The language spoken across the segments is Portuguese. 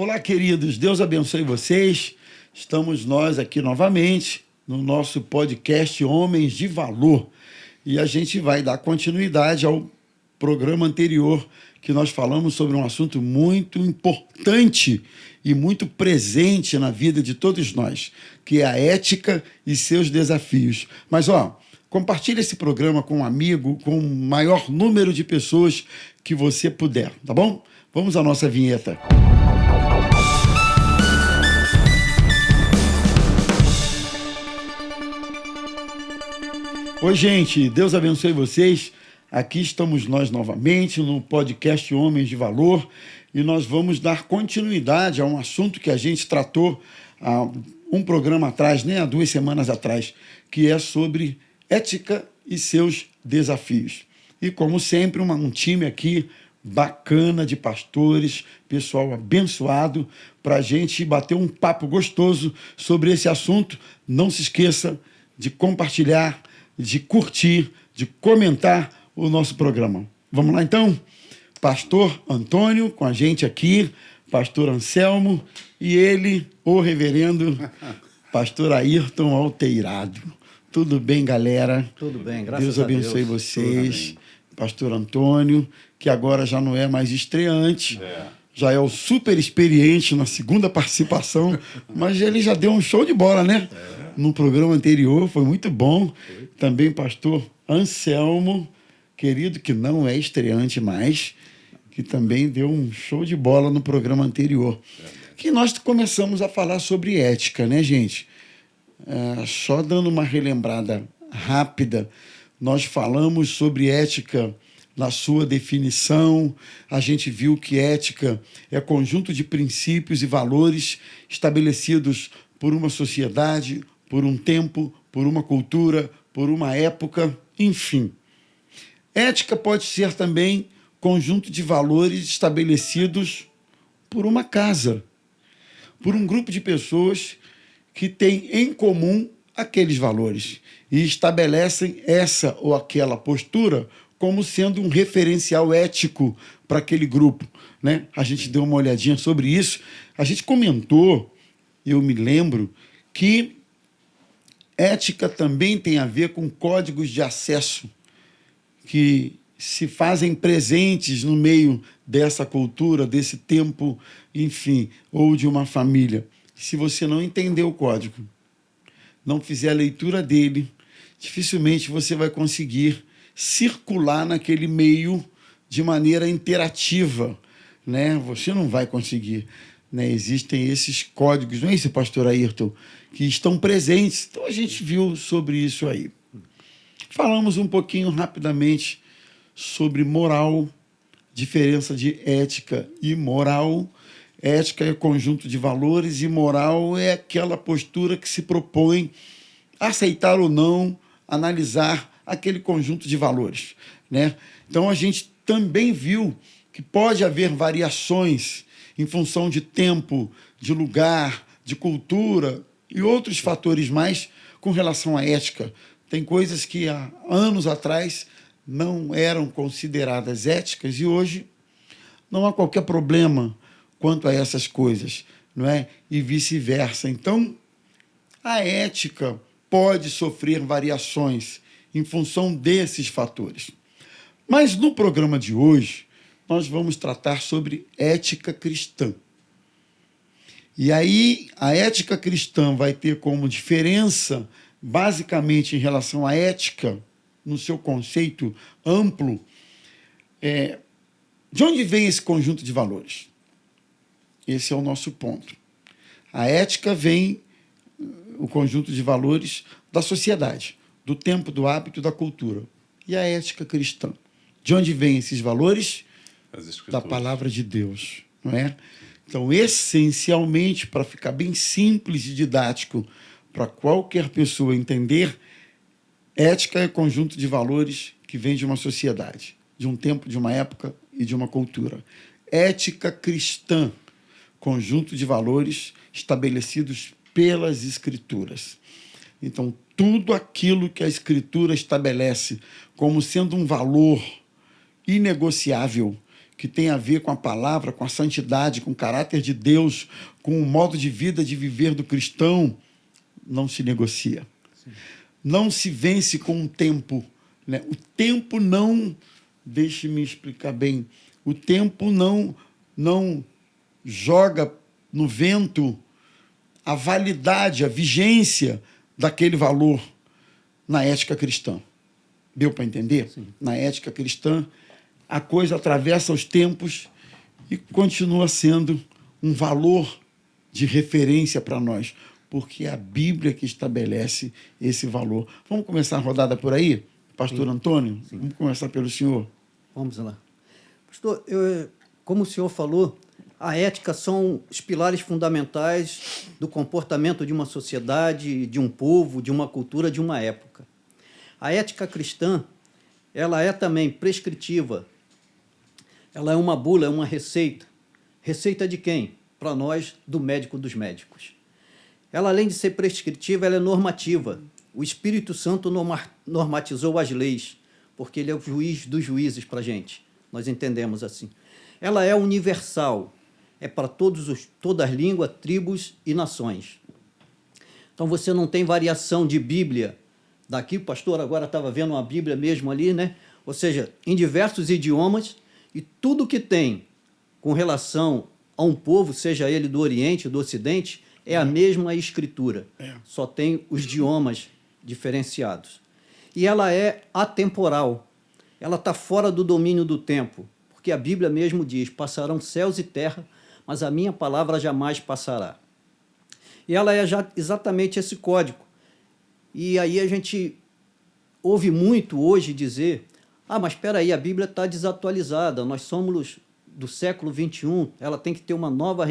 Olá, queridos, Deus abençoe vocês. Estamos nós aqui novamente no nosso podcast Homens de Valor. E a gente vai dar continuidade ao programa anterior, que nós falamos sobre um assunto muito importante e muito presente na vida de todos nós, que é a ética e seus desafios. Mas, compartilhe esse programa com um amigo, com o maior número de pessoas que você puder, tá bom? Vamos à nossa vinheta. Oi, gente, Deus abençoe vocês. Aqui estamos nós novamente no podcast Homens de Valor e nós vamos dar continuidade a um assunto que a gente tratou há um programa atrás, há 2 semanas atrás, que é sobre ética e seus desafios. E, como sempre, um time aqui bacana de pastores, pessoal abençoado, para a gente bater um papo gostoso sobre esse assunto. Não se esqueça de compartilhar, de curtir, de comentar o nosso programa. Vamos lá, então? Pastor Antônio com a gente aqui, pastor Anselmo e ele, o reverendo pastor Ayrton Alteirado. Tudo bem, galera? Tudo bem, graças a Deus. Deus abençoe vocês. Pastor Antônio, que agora já não é mais estreante, já é o super experiente na segunda participação, mas ele já deu um show de bola, né? No programa anterior, foi muito bom. Também pastor Anselmo, querido, que não é estreante mais, que também deu um show de bola no programa anterior. Que nós começamos a falar sobre ética, né, gente? Só dando uma relembrada rápida, nós falamos sobre ética na sua definição. A gente viu que ética é conjunto de princípios e valores estabelecidos por uma sociedade, por um tempo, por uma cultura, por uma época, enfim. Ética pode ser também conjunto de valores estabelecidos por uma casa, por um grupo de pessoas que têm em comum aqueles valores e estabelecem essa ou aquela postura como sendo um referencial ético para aquele grupo, né? A gente deu uma olhadinha sobre isso. A gente comentou, eu me lembro, que ética também tem a ver com códigos de acesso que se fazem presentes no meio dessa cultura, desse tempo, enfim, ou de uma família. Se você não entender o código, não fizer a leitura dele, dificilmente você vai conseguir circular naquele meio de maneira interativa, né? Você não vai conseguir, né? Existem esses códigos, não é isso, pastor Ayrton, que estão presentes. Então, a gente viu sobre isso aí. Falamos um pouquinho rapidamente sobre moral, diferença de ética e moral. Ética é conjunto de valores e moral é aquela postura que se propõe a aceitar ou não, analisar aquele conjunto de valores, né? Então, a gente também viu que pode haver variações em função de tempo, de lugar, de cultura e outros fatores mais com relação à ética. Tem coisas que há anos atrás não eram consideradas éticas e hoje não há qualquer problema quanto a essas coisas, não é? E vice-versa. Então, a ética pode sofrer variações em função desses fatores. Mas no programa de hoje, nós vamos tratar sobre ética cristã. E aí, a ética cristã vai ter como diferença, basicamente, em relação à ética, no seu conceito amplo, de onde vem esse conjunto de valores? Esse é o nosso ponto. A ética vem, o conjunto de valores da sociedade, do tempo, do hábito, da cultura. E a ética cristã? De onde vêm esses valores? Da palavra de Deus, não é? Então, essencialmente, para ficar bem simples e didático para qualquer pessoa entender, ética é conjunto de valores que vem de uma sociedade, de um tempo, de uma época e de uma cultura. Ética cristã, conjunto de valores estabelecidos pelas Escrituras. Então, tudo aquilo que a Escritura estabelece como sendo um valor inegociável, que tem a ver com a palavra, com a santidade, com o caráter de Deus, com o modo de vida, de viver do cristão, não se negocia. Sim. Não se vence com o tempo. Né? O tempo não... Deixe-me explicar bem. O tempo não joga no vento a validade, a vigência daquele valor na ética cristã. Deu para entender? Sim. Na ética cristã, a coisa atravessa os tempos e continua sendo um valor de referência para nós, porque é a Bíblia que estabelece esse valor. Vamos começar a rodada por aí, pastor Sim. Antônio? Sim. Vamos começar pelo senhor. Vamos lá. Pastor, como o senhor falou, a ética são os pilares fundamentais do comportamento de uma sociedade, de um povo, de uma cultura, de uma época. A ética cristã, ela é também prescritiva. Ela é uma bula, é uma receita. Receita de quem? Para nós, do médico dos médicos. Ela, além de ser prescritiva, ela é normativa. O Espírito Santo normatizou as leis, porque ele é o juiz dos juízes para a gente. Nós entendemos assim. Ela é universal. É para todas as línguas, tribos e nações. Então, você não tem variação de Bíblia. Daqui, o pastor agora estava vendo uma Bíblia mesmo ali, né? Ou seja, em diversos idiomas, e tudo que tem com relação a um povo, seja ele do Oriente ou do Ocidente, é a mesma escritura. Só tem os idiomas diferenciados. E ela é atemporal. Ela está fora do domínio do tempo, porque a Bíblia mesmo diz, passarão céus e terra, mas a minha palavra jamais passará. E ela é exatamente esse código. E aí a gente ouve muito hoje dizer, mas espera aí, a Bíblia está desatualizada, nós somos do século XXI, ela tem que ter uma nova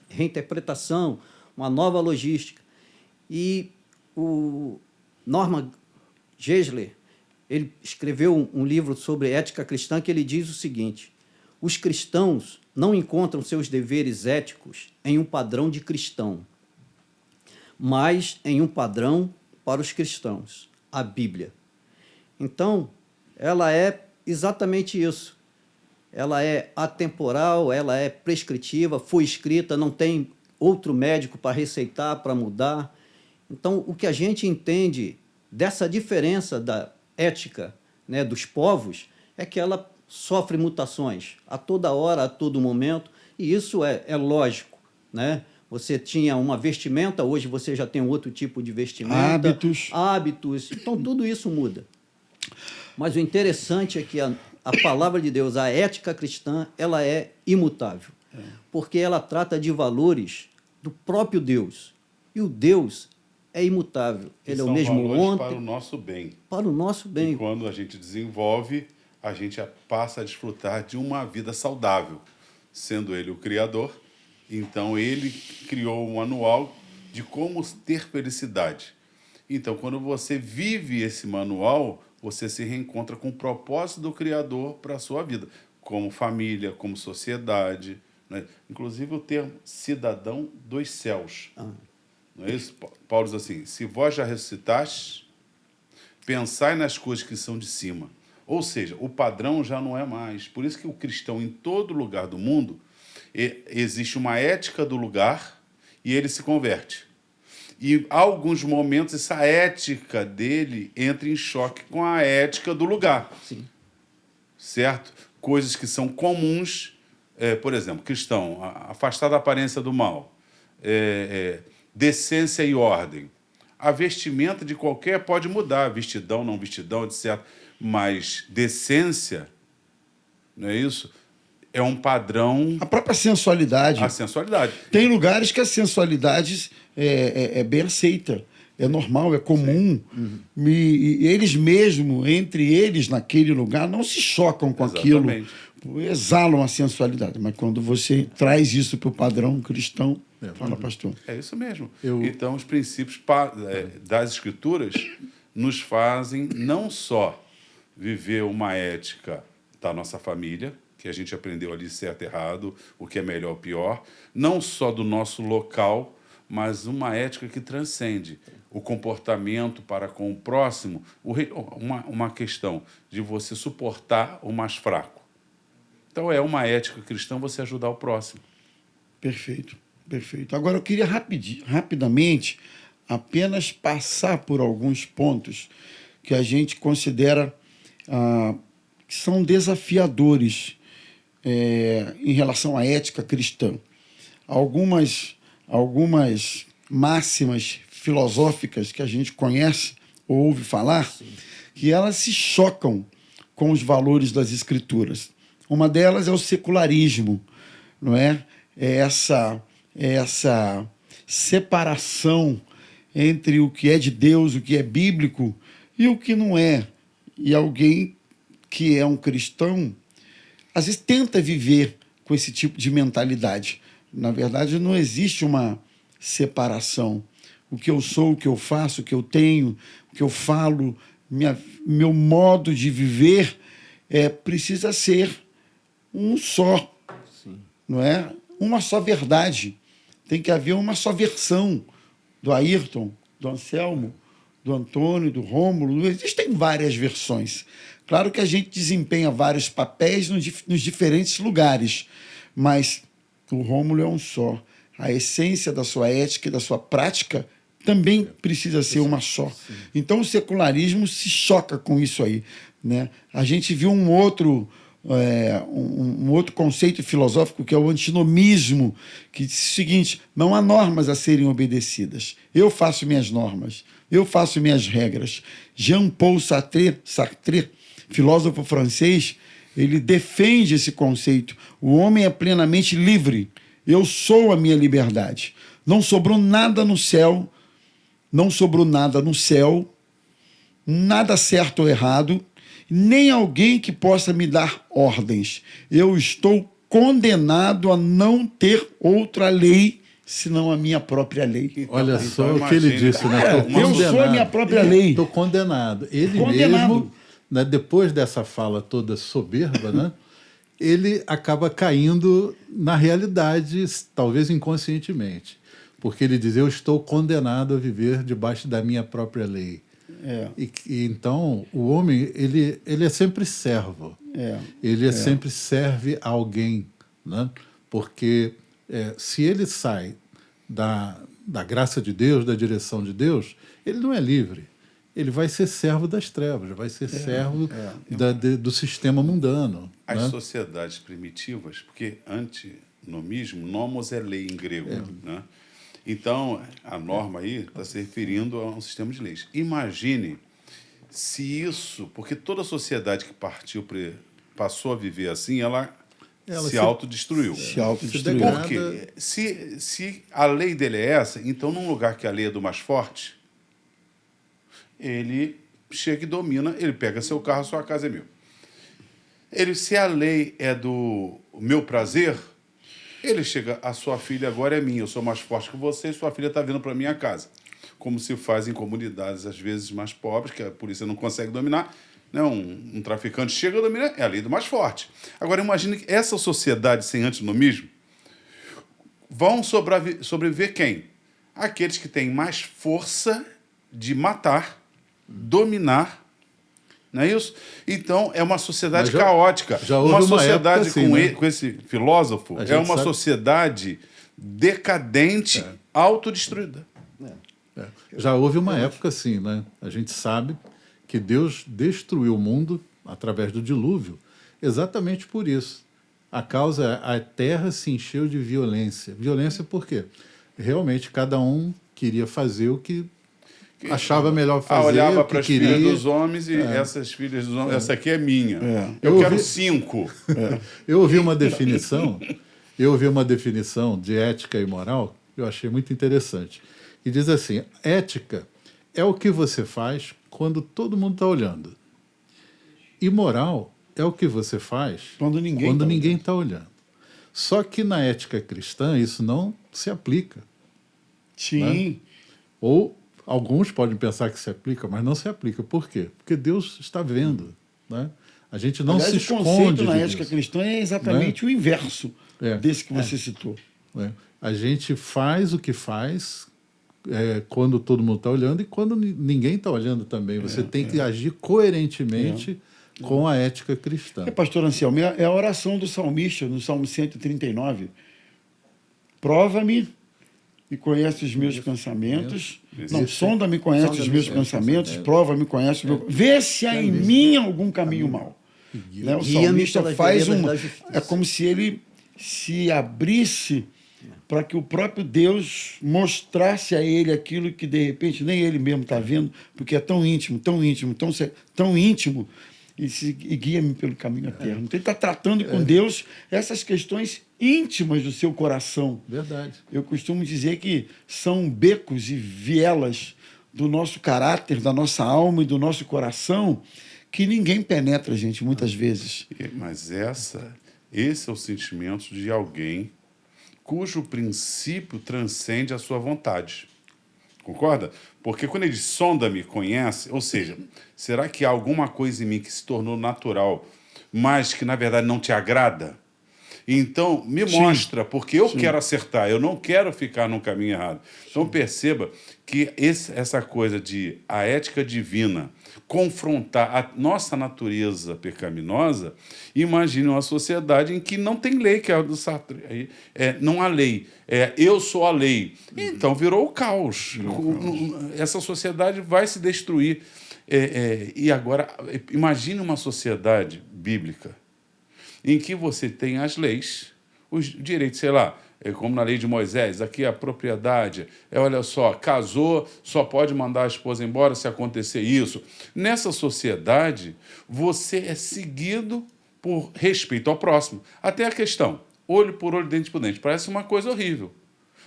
reinterpretação, uma nova logística. E o Norman Geisler, ele escreveu um livro sobre ética cristã que ele diz o seguinte, os cristãos não encontram seus deveres éticos em um padrão de cristão, mas em um padrão para os cristãos, a Bíblia. Então, ela é exatamente isso. Ela é atemporal, ela é prescritiva, foi escrita, não tem outro médico para receitar, para mudar. Então, o que a gente entende dessa diferença da ética, né, dos povos é que ela sofre mutações a toda hora, a todo momento, e isso é lógico, né? Você tinha uma vestimenta, hoje você já tem outro tipo de vestimenta. Hábitos. Então, tudo isso muda. Mas o interessante é que a palavra de Deus, a ética cristã, ela é imutável. Porque ela trata de valores do próprio Deus. E o Deus é imutável. Ele é o mesmo ontem. Para o nosso bem. Para o nosso bem. E quando a gente desenvolve, a gente passa a desfrutar de uma vida saudável. Sendo ele o Criador, então ele criou um manual de como ter felicidade. Então, quando você vive esse manual, você se reencontra com o propósito do Criador para a sua vida, como família, como sociedade, né? Inclusive o termo cidadão dos céus. Não é isso? Paulo diz assim, se vós já ressuscitastes, pensai nas coisas que são de cima. Ou seja, o padrão já não é mais. Por isso que o cristão, em todo lugar do mundo, existe uma ética do lugar e ele se converte. E, há alguns momentos, essa ética dele entra em choque com a ética do lugar. Sim. Certo? Coisas que são comuns, por exemplo, cristão, afastar da aparência do mal, decência e ordem. A vestimenta de qualquer pode mudar, vestidão, não vestidão, etc. Mas decência, não é isso? É um padrão... A própria sensualidade. A sensualidade. Tem lugares que a sensualidade é bem aceita. É normal, é comum. E eles mesmo, entre eles, naquele lugar, não se chocam com Exatamente. Aquilo. Exalam a sensualidade. Mas quando você traz isso para o padrão cristão, fala, pastor. É isso mesmo. Então, os princípios das Escrituras nos fazem não só viver uma ética da nossa família, que a gente aprendeu ali certo e errado, o que é melhor ou pior, não só do nosso local, mas uma ética que transcende o comportamento para com o próximo, uma questão de você suportar o mais fraco. Então, é uma ética cristã você ajudar o próximo. Perfeito, perfeito. Agora, eu queria rapidamente apenas passar por alguns pontos que a gente considera que são desafiadores em relação à ética cristã. Algumas máximas filosóficas que a gente conhece ou ouve falar, que elas se chocam com os valores das Escrituras. Uma delas é o secularismo, não é? É essa separação entre o que é de Deus, o que é bíblico e o que não é. E alguém que é um cristão, às vezes tenta viver com esse tipo de mentalidade. Na verdade, não existe uma separação. O que eu sou, o que eu faço, o que eu tenho, o que eu falo, meu modo de viver precisa ser um só. Sim. Não é? Uma só verdade. Tem que haver uma só versão do Ayrton, do Anselmo, do Antônio, do Rômulo. Existem várias versões. Claro que a gente desempenha vários papéis nos diferentes lugares, mas o Rômulo é um só. A essência da sua ética e da sua prática também precisa ser uma só. Então, o secularismo se choca com isso aí, né? A gente viu um outro conceito filosófico, que é o antinomismo, que diz o seguinte: não há normas a serem obedecidas. Eu faço minhas normas, eu faço minhas regras. Jean-Paul Sartre, filósofo francês, ele defende esse conceito. O homem é plenamente livre. Eu sou a minha liberdade. Não sobrou nada no céu, nada certo ou errado, nem alguém que possa me dar ordens. Eu estou condenado a não ter outra lei senão a minha própria lei. Olha só o que ele disse, né? Eu sou a minha própria lei. Estou condenado. Ele mesmo, né, depois dessa fala toda soberba, né, ele acaba caindo na realidade, talvez inconscientemente. Porque ele diz: eu estou condenado a viver debaixo da minha própria lei. Então, o homem, ele é sempre servo. Ele sempre serve a alguém, né? Porque se ele sai da graça de Deus, da direção de Deus, ele não é livre. Ele vai ser servo das trevas, vai ser servo do sistema mundano. As né? sociedades primitivas, porque antinomismo, nomos é lei em grego, né? Então, a norma aí está se referindo a um sistema de leis. Imagine se isso, porque toda sociedade que passou a viver assim, ela se autodestruiu. Se autodestruiu. Por quê? Se a lei dele é essa, então, num lugar que a lei é do mais forte, ele chega e domina, ele pega seu carro, sua casa é meu. Se a lei é do meu prazer, ele chega: a sua filha agora é minha, eu sou mais forte que você, e sua filha está vindo para minha casa. Como se faz em comunidades, às vezes, mais pobres, que a polícia não consegue dominar. Né? Um traficante chega e domina, é a lei do mais forte. Agora, imagine que essa sociedade sem antinomismo vão sobreviver quem? Aqueles que têm mais força de matar, dominar. Não é isso? Então, é uma sociedade caótica. Já houve uma sociedade assim, né? com esse filósofo é uma sociedade decadente, autodestruída. Já houve uma época assim, né? A gente sabe que Deus destruiu o mundo através do dilúvio exatamente por isso. A causa é: a terra se encheu de violência. Violência por quê? Realmente cada um queria fazer o que achava melhor fazer. Olhava para as filhas dos homens e essas filhas dos homens, essa aqui é minha. Eu quero 5. Eu ouvi uma definição de ética e moral que eu achei muito interessante. E diz assim: ética é o que você faz quando todo mundo está olhando. E moral é o que você faz quando ninguém está olhando. Só que na ética cristã isso não se aplica. Sim. Né? Ou alguns podem pensar que se aplica, mas não se aplica. Por quê? Porque Deus está vendo. Né? A gente não se esconde. O conceito na ética cristã é exatamente o inverso desse que você citou. A gente faz o que faz quando todo mundo está olhando e quando ninguém está olhando também. Você tem que agir coerentemente com a ética cristã. Pastor Anselmo, é a oração do salmista, no Salmo 139. Prova-me e conhece os meus pensamentos. Não, sonda-me e conhece os meus pensamentos. Prova-me, conhece o meu... Vê se há em mim algum caminho mau. Né? O salmista faz é como se ele se abrisse para que o próprio Deus mostrasse a ele aquilo que, de repente, nem ele mesmo está vendo, porque é tão íntimo, tão íntimo, e guia-me pelo caminho eterno. Então, ele está tratando com Deus essas questões íntimas do seu coração. Verdade. Eu costumo dizer que são becos e vielas do nosso caráter, da nossa alma e do nosso coração, que ninguém penetra, gente, muitas vezes. Mas esse é o sentimento de alguém cujo princípio transcende a sua vontade. Concorda? Porque quando ele diz, sonda-me, conhece, ou seja, será que há alguma coisa em mim que se tornou natural, mas que, na verdade, não te agrada? Então, me mostra, porque eu quero acertar, eu não quero ficar num caminho errado. Então, perceba que essa coisa de a ética divina confrontar a nossa natureza pecaminosa, imagine uma sociedade em que não tem lei, que é a do Sartre. Não há lei. Eu sou a lei. Então, virou o caos. Essa sociedade vai se destruir. E agora, imagine uma sociedade bíblica em que você tem as leis, os direitos, sei lá, como na lei de Moisés, aqui a propriedade, olha só, casou, só pode mandar a esposa embora se acontecer isso. Nessa sociedade, você é seguido por respeito ao próximo. Até a questão, olho por olho, dente por dente, parece uma coisa horrível.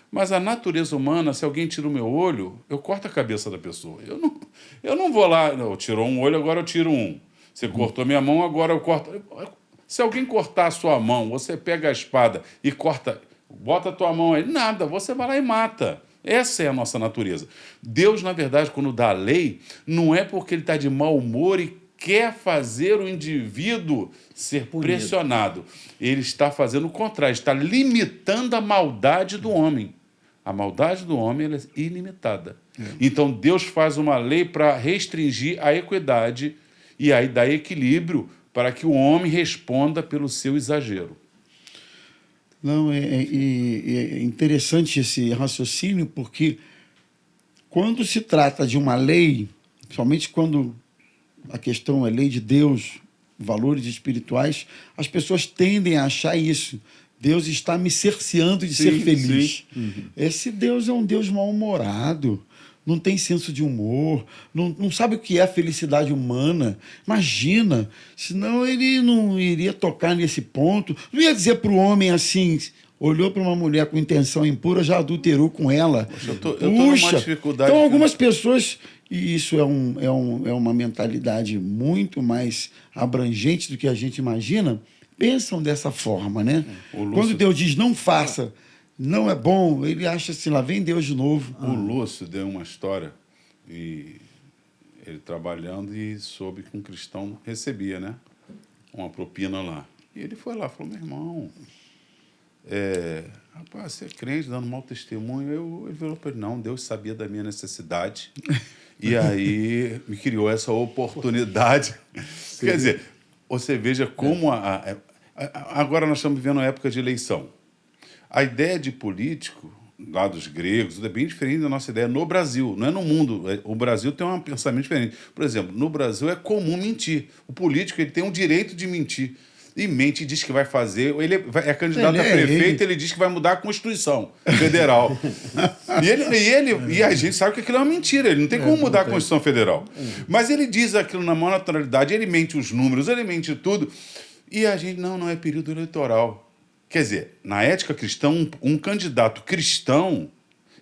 Mas a natureza humana, se alguém tira o meu olho, eu corto a cabeça da pessoa. Eu não vou lá, tirou um olho, agora eu tiro um. Você cortou minha mão, agora eu corto... Se alguém cortar a sua mão, você pega a espada e corta, bota a tua mão aí, nada, você vai lá e mata. Essa é a nossa natureza. Deus, na verdade, quando dá a lei, não é porque ele está de mau humor e quer fazer o indivíduo ser pressionado. Ele está fazendo o contrário, está limitando a maldade do homem. A maldade do homem ela é ilimitada. Então, Deus faz uma lei para restringir a equidade e aí dá equilíbrio para que o homem responda pelo seu exagero. Não, é interessante esse raciocínio, porque quando se trata de uma lei, somente quando a questão é lei de Deus, valores espirituais, as pessoas tendem a achar isso. Deus está me cerceando de ser feliz. Esse Deus é um Deus mal-humorado, não tem senso de humor, não sabe o que é a felicidade humana. Imagina, senão ele não iria tocar nesse ponto. Não ia dizer para o homem assim, olhou para uma mulher com intenção impura, já adulterou com ela. Poxa, eu tô numa dificuldade. Então, algumas pessoas, e isso é uma mentalidade muito mais abrangente do que a gente imagina, pensam dessa forma, né? Quando Deus diz não faça, não é bom, ele acha assim, lá vem Deus de novo. O Lúcio deu uma história, e ele trabalhando e soube que um cristão recebia, né, uma propina lá. E ele foi lá, falou, meu irmão, rapaz, você é crente, dando mau testemunho. Ele virou para ele, não, Deus sabia da minha necessidade. E aí me criou essa oportunidade. Quer dizer, você veja como agora nós estamos vivendo uma época de eleição. A ideia de político, lá dos gregos, é bem diferente da nossa ideia no Brasil, não é no mundo. O Brasil tem um pensamento diferente. Por exemplo, no Brasil é comum mentir. O político ele tem o direito de mentir. E mente e diz que vai fazer. Ele é candidato a prefeito, ele diz que vai mudar a Constituição Federal. E a gente sabe que aquilo é uma mentira, ele não tem como mudar a Constituição Federal. Mas ele diz aquilo na maior naturalidade, ele mente os números, ele mente tudo. E a gente, não é período eleitoral. Quer dizer, na ética cristã, um candidato cristão,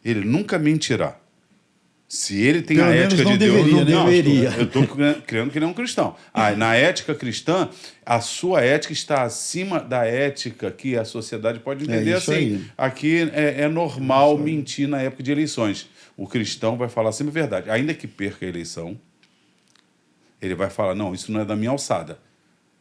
ele nunca mentirá. Se ele tem a ética de Deus, não deveria. Eu estou crendo que ele é um cristão. Na ética cristã, a sua ética está acima da ética que a sociedade pode entender assim. Aí. Aqui é normal mentir na época de eleições. O cristão vai falar sempre a verdade. Ainda que perca a eleição, ele vai falar, não, isso não é da minha alçada.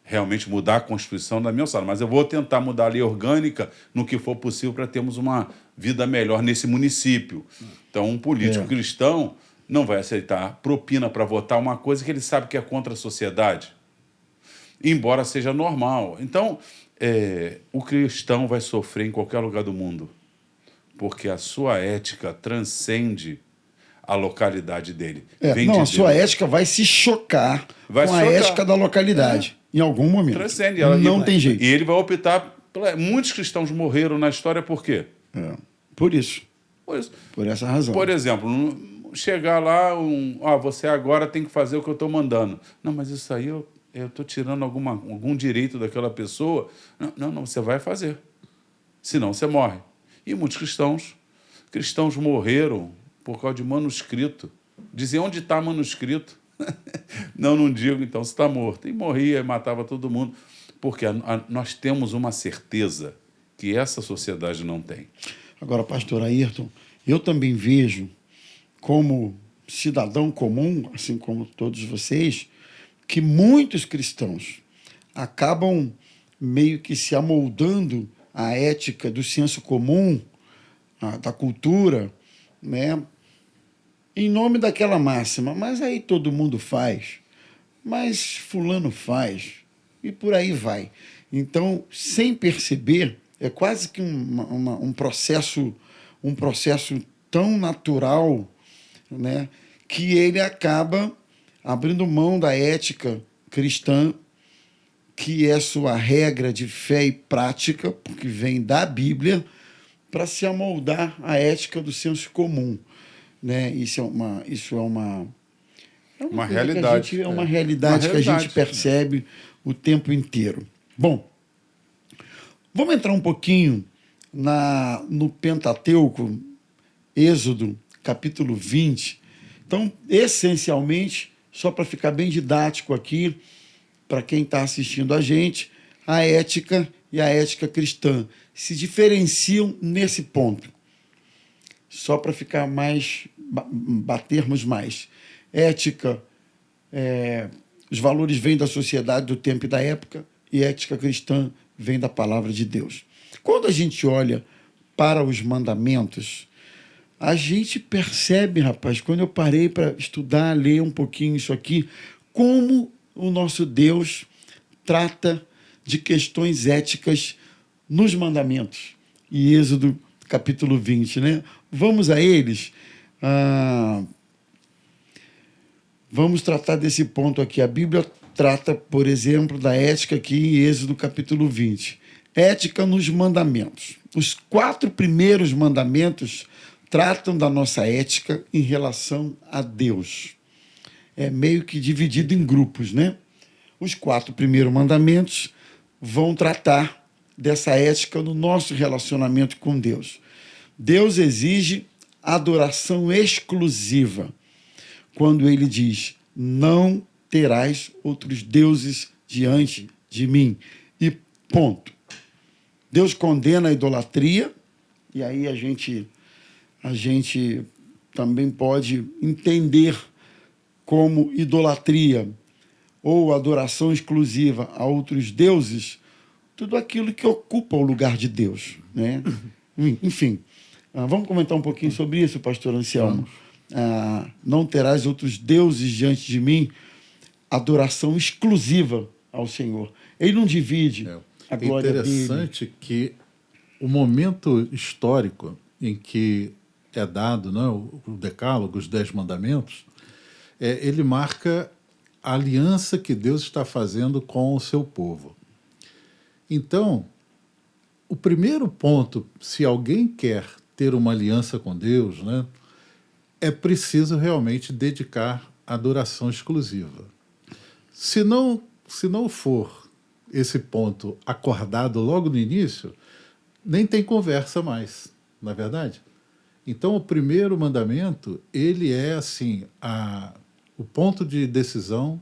Realmente mudar a Constituição da minha alçada, mas eu vou tentar mudar a lei orgânica no que for possível para termos uma vida melhor nesse município. Então, um político cristão não vai aceitar propina para votar uma coisa que ele sabe que é contra a sociedade. embora seja normal. Então, o cristão vai sofrer em qualquer lugar do mundo, porque a sua ética transcende a localidade dele. Vem de A sua Deus. ética vai se chocar Vai com se a chocar. ética da localidade, em algum momento. Transcende. Não tem jeito. E ele vai optar... Muitos cristãos morreram na história por quê? Por isso. Por isso. Por essa razão. Por exemplo, chegar lá, você agora tem que fazer o que eu estou mandando. Não, mas isso aí eu estou tirando algum direito daquela pessoa. Não, você vai fazer. Senão você morre. E muitos cristãos morreram por causa de manuscrito. Dizem, onde está manuscrito? Não digo, então você está morto. E morria e matava todo mundo. Porque nós temos uma certeza que essa sociedade não tem. Agora, pastor Ayrton, eu também vejo, como cidadão comum, assim como todos vocês, que muitos cristãos acabam meio que se amoldando à ética do senso comum, da cultura, né? Em nome daquela máxima, mas aí todo mundo faz, mas fulano faz, e por aí vai. Então, sem perceber, é quase que um processo tão natural, né, que ele acaba abrindo mão da ética cristã, que é sua regra de fé e prática, porque vem da Bíblia, para se amoldar à ética do senso comum. Né? Isso é uma realidade. É uma realidade que a gente percebe o tempo inteiro. Bom, vamos entrar um pouquinho no Pentateuco, Êxodo, capítulo 20. Então, essencialmente, só para ficar bem didático aqui, para quem está assistindo a gente, a ética e a ética cristã se diferenciam nesse ponto. Só para ficar mais, batermos mais. Ética, os valores vêm da sociedade, do tempo e da época, e ética cristã vem da palavra de Deus. Quando a gente olha para os mandamentos, a gente percebe, rapaz, quando eu parei para estudar, ler um pouquinho isso aqui, como o nosso Deus trata de questões éticas nos mandamentos. E Êxodo, capítulo 20, né? Vamos a eles. Vamos tratar desse ponto aqui. A Bíblia trata, por exemplo, da ética aqui em Êxodo, capítulo 20. Ética nos mandamentos. Os 4 primeiros mandamentos tratam da nossa ética em relação a Deus. É meio que dividido em grupos, né? Os 4 primeiros mandamentos vão tratar dessa ética no nosso relacionamento com Deus. Deus exige adoração exclusiva quando ele diz: não terás outros deuses diante de mim. E ponto. Deus condena a idolatria, e aí a gente também pode entender como idolatria ou adoração exclusiva a outros deuses, tudo aquilo que ocupa o lugar de Deus, né? Enfim, vamos comentar um pouquinho sobre isso, pastor Anselmo. Não terás outros deuses diante de mim, adoração exclusiva ao Senhor. Ele não divide a glória dele. É interessante que o momento histórico em que é dado, né, o Decálogo, os 10 mandamentos, ele marca a aliança que Deus está fazendo com o seu povo. Então, o primeiro ponto, se alguém quer ter uma aliança com Deus, né, é preciso realmente dedicar adoração exclusiva. Se não for esse ponto acordado logo no início, nem tem conversa mais, não é verdade? Então, o primeiro mandamento, ele é assim, o ponto de decisão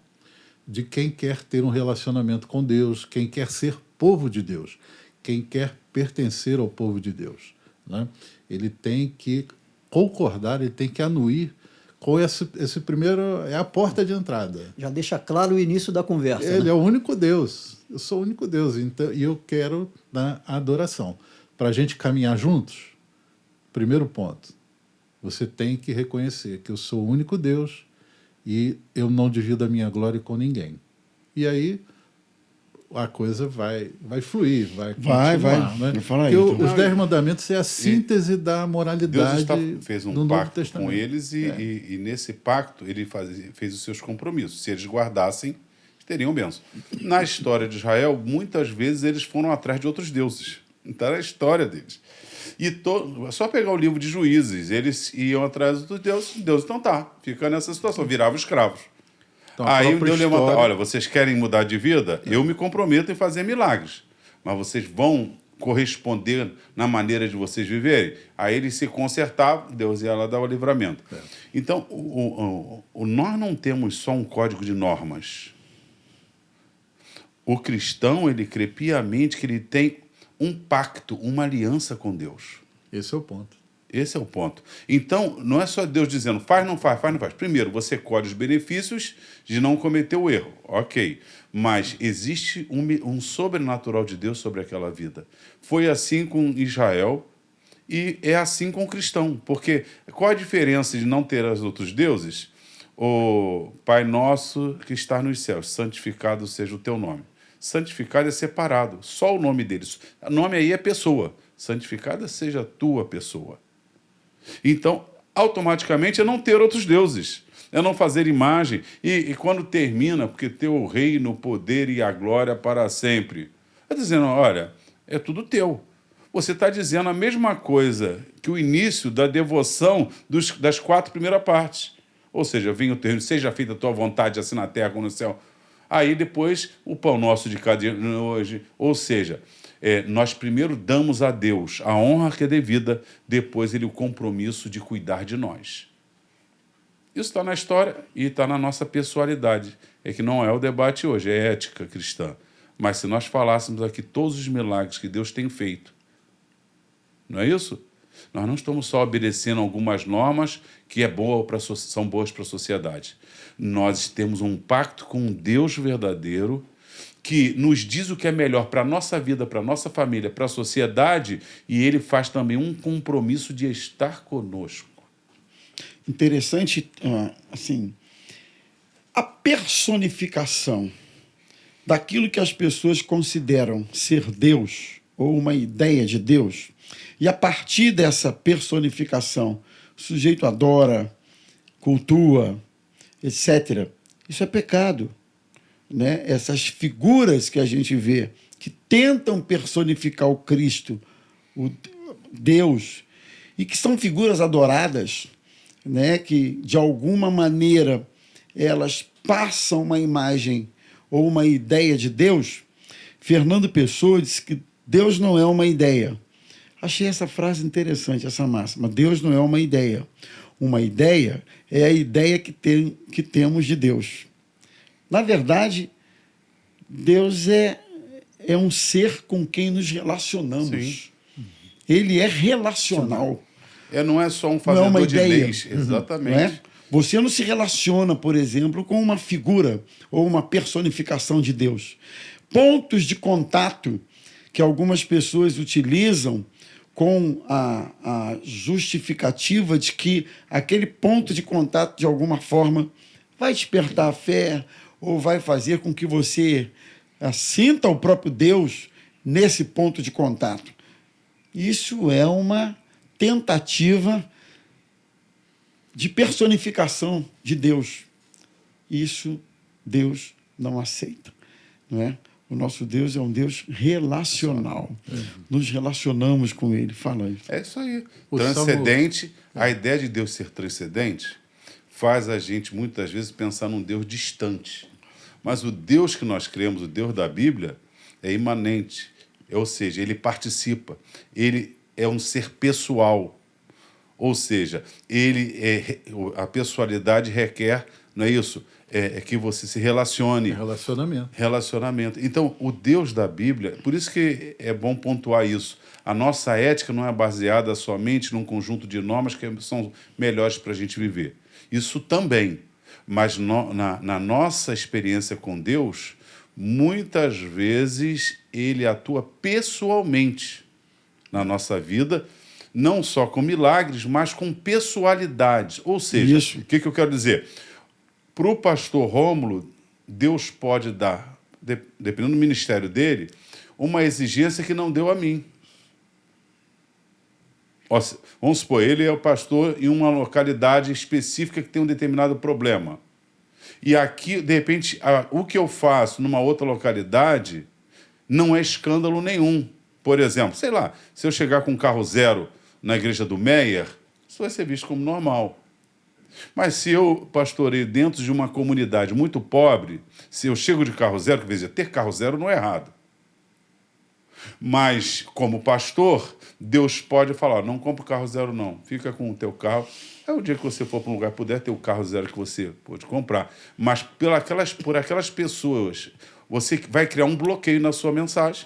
de quem quer ter um relacionamento com Deus, quem quer ser povo de Deus, quem quer pertencer ao povo de Deus, né? Ele tem que concordar, ele tem que anuir com esse primeiro, é a porta de entrada. Já deixa claro o início da conversa. Ele né? é o único Deus, eu sou o único Deus, então, e eu quero a adoração. Para a gente caminhar juntos, primeiro ponto, você tem que reconhecer que eu sou o único Deus e eu não divido a minha glória com ninguém. E aí a coisa vai fluir, vai Vai. continuar. Né? Fala aí, Porque então. os 10 mandamentos é a síntese da moralidade Fez do um Novo pacto Testamento. com eles e nesse pacto ele fez os seus compromissos. Se eles guardassem, teriam bênção. Na história de Israel, muitas vezes eles foram atrás de outros deuses. Então era a história deles. E só pegar o livro de Juízes, eles iam atrás dos deuses, Deus, então tá, fica nessa situação, viravam escravos. Então, a Aí própria Deus levanta, história- olha, vocês querem mudar de vida? Eu me comprometo em fazer milagres, mas vocês vão corresponder na maneira de vocês viverem? Aí eles se consertavam, Deus ia lá dar o livramento. Então, nós não temos só um código de normas. O cristão, ele crê piamente que ele tem um pacto, uma aliança com Deus. Esse é o ponto. Esse é o ponto. Então, não é só Deus dizendo faz, não faz, faz, não faz. Primeiro, você colhe os benefícios de não cometer o erro. Ok. Mas existe um sobrenatural de Deus sobre aquela vida. Foi assim com Israel e é assim com o cristão. Porque qual a diferença de não ter os outros deuses? O Pai Nosso que está nos céus, santificado seja o teu nome. Santificado é separado, só o nome deles. O nome aí é pessoa. Santificada seja a tua pessoa. Então, automaticamente é não ter outros deuses, é não fazer imagem. E quando termina, porque teu o reino, o poder e a glória para sempre. Está dizendo, olha, é tudo teu. Você está dizendo a mesma coisa que o início da devoção das 4 primeiras partes. Ou seja, venha o teu reino, seja feita a tua vontade, assim na terra como no céu. Aí depois, o pão nosso de cada dia hoje. Ou seja, nós primeiro damos a Deus a honra que é devida, depois ele o compromisso de cuidar de nós. Isso está na história e está na nossa pessoalidade. É que não é o debate hoje, é ética cristã. Mas se nós falássemos aqui todos os milagres que Deus tem feito, não é isso? Nós não estamos só obedecendo algumas normas que são boas para a sociedade. Nós temos um pacto com um Deus verdadeiro que nos diz o que é melhor para a nossa vida, para a nossa família, para a sociedade, e ele faz também um compromisso de estar conosco. Interessante, assim, a personificação daquilo que as pessoas consideram ser Deus ou uma ideia de Deus, e a partir dessa personificação o sujeito adora, cultua, etc. Isso é pecado. Né? Essas figuras que a gente vê que tentam personificar o Cristo, o Deus, e que são figuras adoradas, né? Que de alguma maneira elas passam uma imagem ou uma ideia de Deus. Fernando Pessoa disse que Deus não é uma ideia. Achei essa frase interessante, essa máxima. Deus não é uma ideia. Uma ideia é a ideia que temos de Deus. Na verdade, Deus é um ser com quem nos relacionamos. Sim. Ele é relacional. Não é só um fazedor de leis. Exatamente. Não é? Você não se relaciona, por exemplo, com uma figura ou uma personificação de Deus. Pontos de contato que algumas pessoas utilizam com a justificativa de que aquele ponto de contato, de alguma forma, vai despertar a fé ou vai fazer com que você sinta o próprio Deus nesse ponto de contato. Isso é uma tentativa de personificação de Deus. Isso Deus não aceita, não é? O nosso Deus é um Deus relacional. Nos relacionamos com Ele. Fala aí. É isso aí. Transcendente, a ideia de Deus ser transcendente faz a gente, muitas vezes, pensar num Deus distante. Mas o Deus que nós cremos, o Deus da Bíblia, é imanente. Ou seja, ele participa. Ele é um ser pessoal. Ou seja, a pessoalidade requer, não é isso? É que você se relacione. Relacionamento. Então, o Deus da Bíblia, por isso que é bom pontuar isso. A nossa ética não é baseada somente num conjunto de normas que são melhores para a gente viver. Isso também. Mas na nossa experiência com Deus, muitas vezes ele atua pessoalmente na nossa vida, não só com milagres, mas com pessoalidade. Ou seja, o que eu quero dizer? Para o pastor Rômulo, Deus pode dar dependendo do ministério dele, uma exigência que não deu a mim. Vamos supor, ele é o pastor em uma localidade específica que tem um determinado problema. E aqui, de repente, o que eu faço numa outra localidade não é escândalo nenhum. Por exemplo, sei lá, se eu chegar com um carro zero na igreja do Meier, isso vai ser visto como normal. Mas se eu pastoreio dentro de uma comunidade muito pobre, se eu chego de carro zero, quer dizer, ter carro zero não é errado. Mas, como pastor, Deus pode falar, não compra o carro zero não, fica com o teu carro. É o dia que você for para um lugar puder ter o carro zero que você pode comprar. Mas por aquelas pessoas, você vai criar um bloqueio na sua mensagem.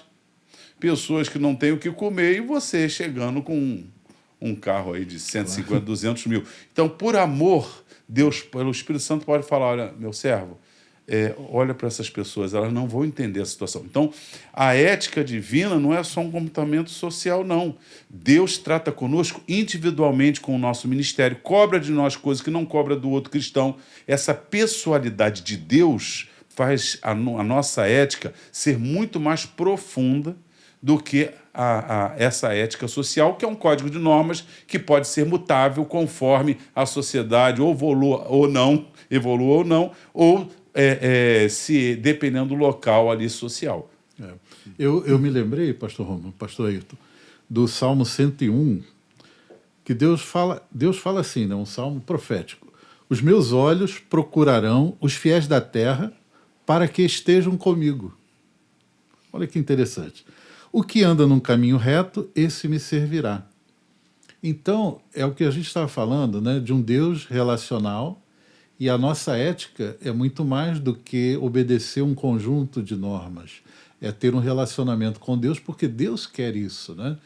Pessoas que não têm o que comer e você chegando com um carro aí de 150, 200 mil. Então, por amor, Deus, pelo Espírito Santo, pode falar, olha, meu servo, olha para essas pessoas, elas não vão entender a situação. Então, a ética divina não é só um comportamento social, não. Deus trata conosco individualmente com o nosso ministério, cobra de nós coisas que não cobra do outro cristão. Essa pessoalidade de Deus faz a nossa ética ser muito mais profunda do que essa ética social, que é um código de normas que pode ser mutável conforme a sociedade ou evolua ou não, ou se dependendo do local ali social. Eu me lembrei, pastor Romulo, pastor Ayrton, do Salmo 101, que Deus fala assim, né, um salmo profético. Os meus olhos procurarão os fiéis da terra para que estejam comigo. Olha que interessante. O que anda num caminho reto, esse me servirá. Então, é o que a gente estava falando, né, de um Deus relacional, e a nossa ética é muito mais do que obedecer um conjunto de normas. É ter um relacionamento com Deus, porque Deus quer isso, né?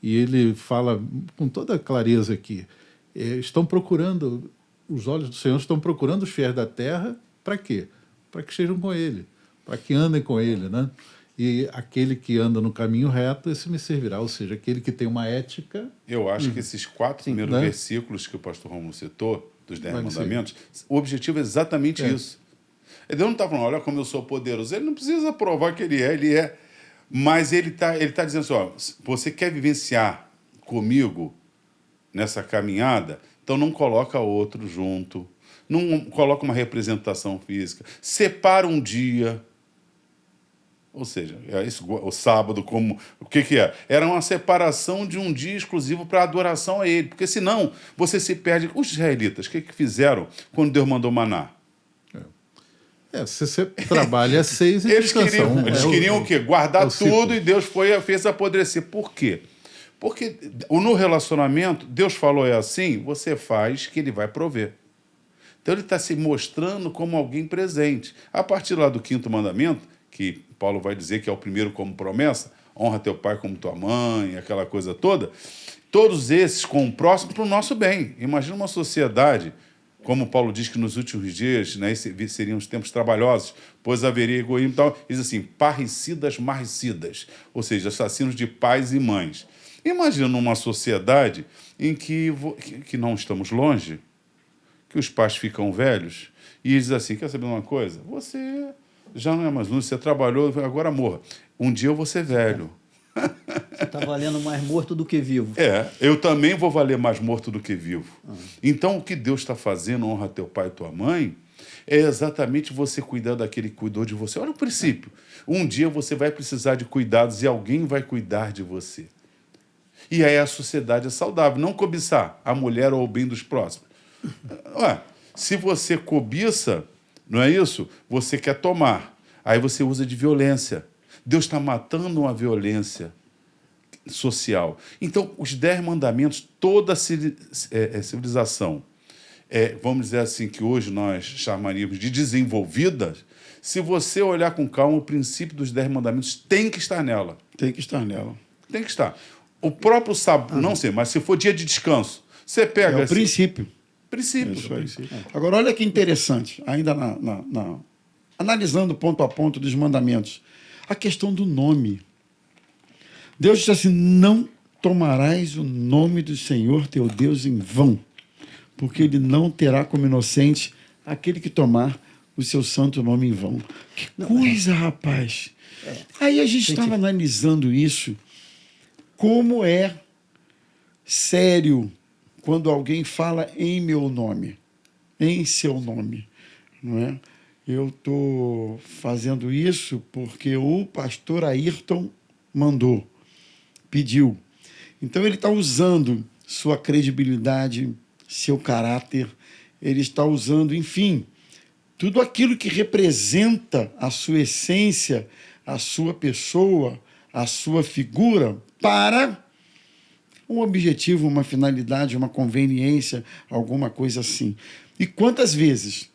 E ele fala com toda clareza aqui, estão procurando, os olhos do Senhor estão procurando os fiéis da terra, para quê? Para que estejam com Ele, para que andem com Ele, né? E aquele que anda no caminho reto, esse me servirá. Ou seja, aquele que tem uma ética... Eu acho que esses 4 primeiros versículos que o pastor Romulo citou, dos 10 mandamentos, o objetivo é exatamente isso. Deus não está falando, olha como eu sou poderoso. Ele não precisa provar que ele é. Mas ele tá dizendo assim, ó, você quer vivenciar comigo nessa caminhada? Então não coloca outro junto. Não coloca uma representação física. Separa um dia... Ou seja, o sábado, como o que é? Era uma separação de um dia exclusivo para adoração a ele, porque senão você se perde. Os israelitas, o que fizeram quando Deus mandou maná? Você trabalha 6 e eles descansa 1. Eles queriam o quê? Guardar tudo e Deus fez apodrecer. Por quê? Porque no relacionamento, Deus falou assim, você faz que ele vai prover. Então ele está se mostrando como alguém presente. A partir lá do 5º mandamento, que Paulo vai dizer que é o primeiro como promessa, honra teu pai como tua mãe, aquela coisa toda, todos esses com o próximo para o nosso bem. Imagina uma sociedade, como Paulo diz que nos últimos dias, né, seriam os tempos trabalhosos, pois haveria egoísmo e tal, diz assim, parricidas, marricidas, ou seja, assassinos de pais e mães. Imagina uma sociedade em que não estamos longe, que os pais ficam velhos, e diz assim, quer saber uma coisa? Você... já não é mais luz, você trabalhou, agora morra. Um dia eu vou ser velho. Você está valendo mais morto do que vivo. Eu também vou valer mais morto do que vivo. Então, o que Deus está fazendo, honra teu pai e tua mãe, é exatamente você cuidar daquele que cuidou de você. Olha o princípio. Um dia você vai precisar de cuidados e alguém vai cuidar de você. E aí a sociedade é saudável. Não cobiçar a mulher ou o bem dos próximos. Se você cobiça... não é isso? Você quer tomar. Aí você usa de violência. Deus está matando uma violência social. Então, os 10 mandamentos, toda a civilização, vamos dizer assim, que hoje nós chamaríamos de desenvolvida, se você olhar com calma, o princípio dos 10 mandamentos tem que estar nela. Tem que estar nela. Tem que estar. O próprio sábado, não sei, mas se for dia de descanso, você pega... É o princípio. Princípio. Agora, olha que interessante, ainda analisando ponto a ponto dos mandamentos, a questão do nome. Deus diz assim, não tomarás o nome do Senhor teu Deus em vão, porque ele não terá como inocente aquele que tomar o seu santo nome em vão. Que coisa, rapaz! Aí a gente estava analisando isso, como é sério quando alguém fala em meu nome, em seu nome, não é? Eu estou fazendo isso porque o pastor Ayrton mandou, pediu. Então ele está usando sua credibilidade, seu caráter, ele está usando, enfim, tudo aquilo que representa a sua essência, a sua pessoa, a sua figura, para um objetivo, uma finalidade, uma conveniência, alguma coisa assim. E quantas vezes,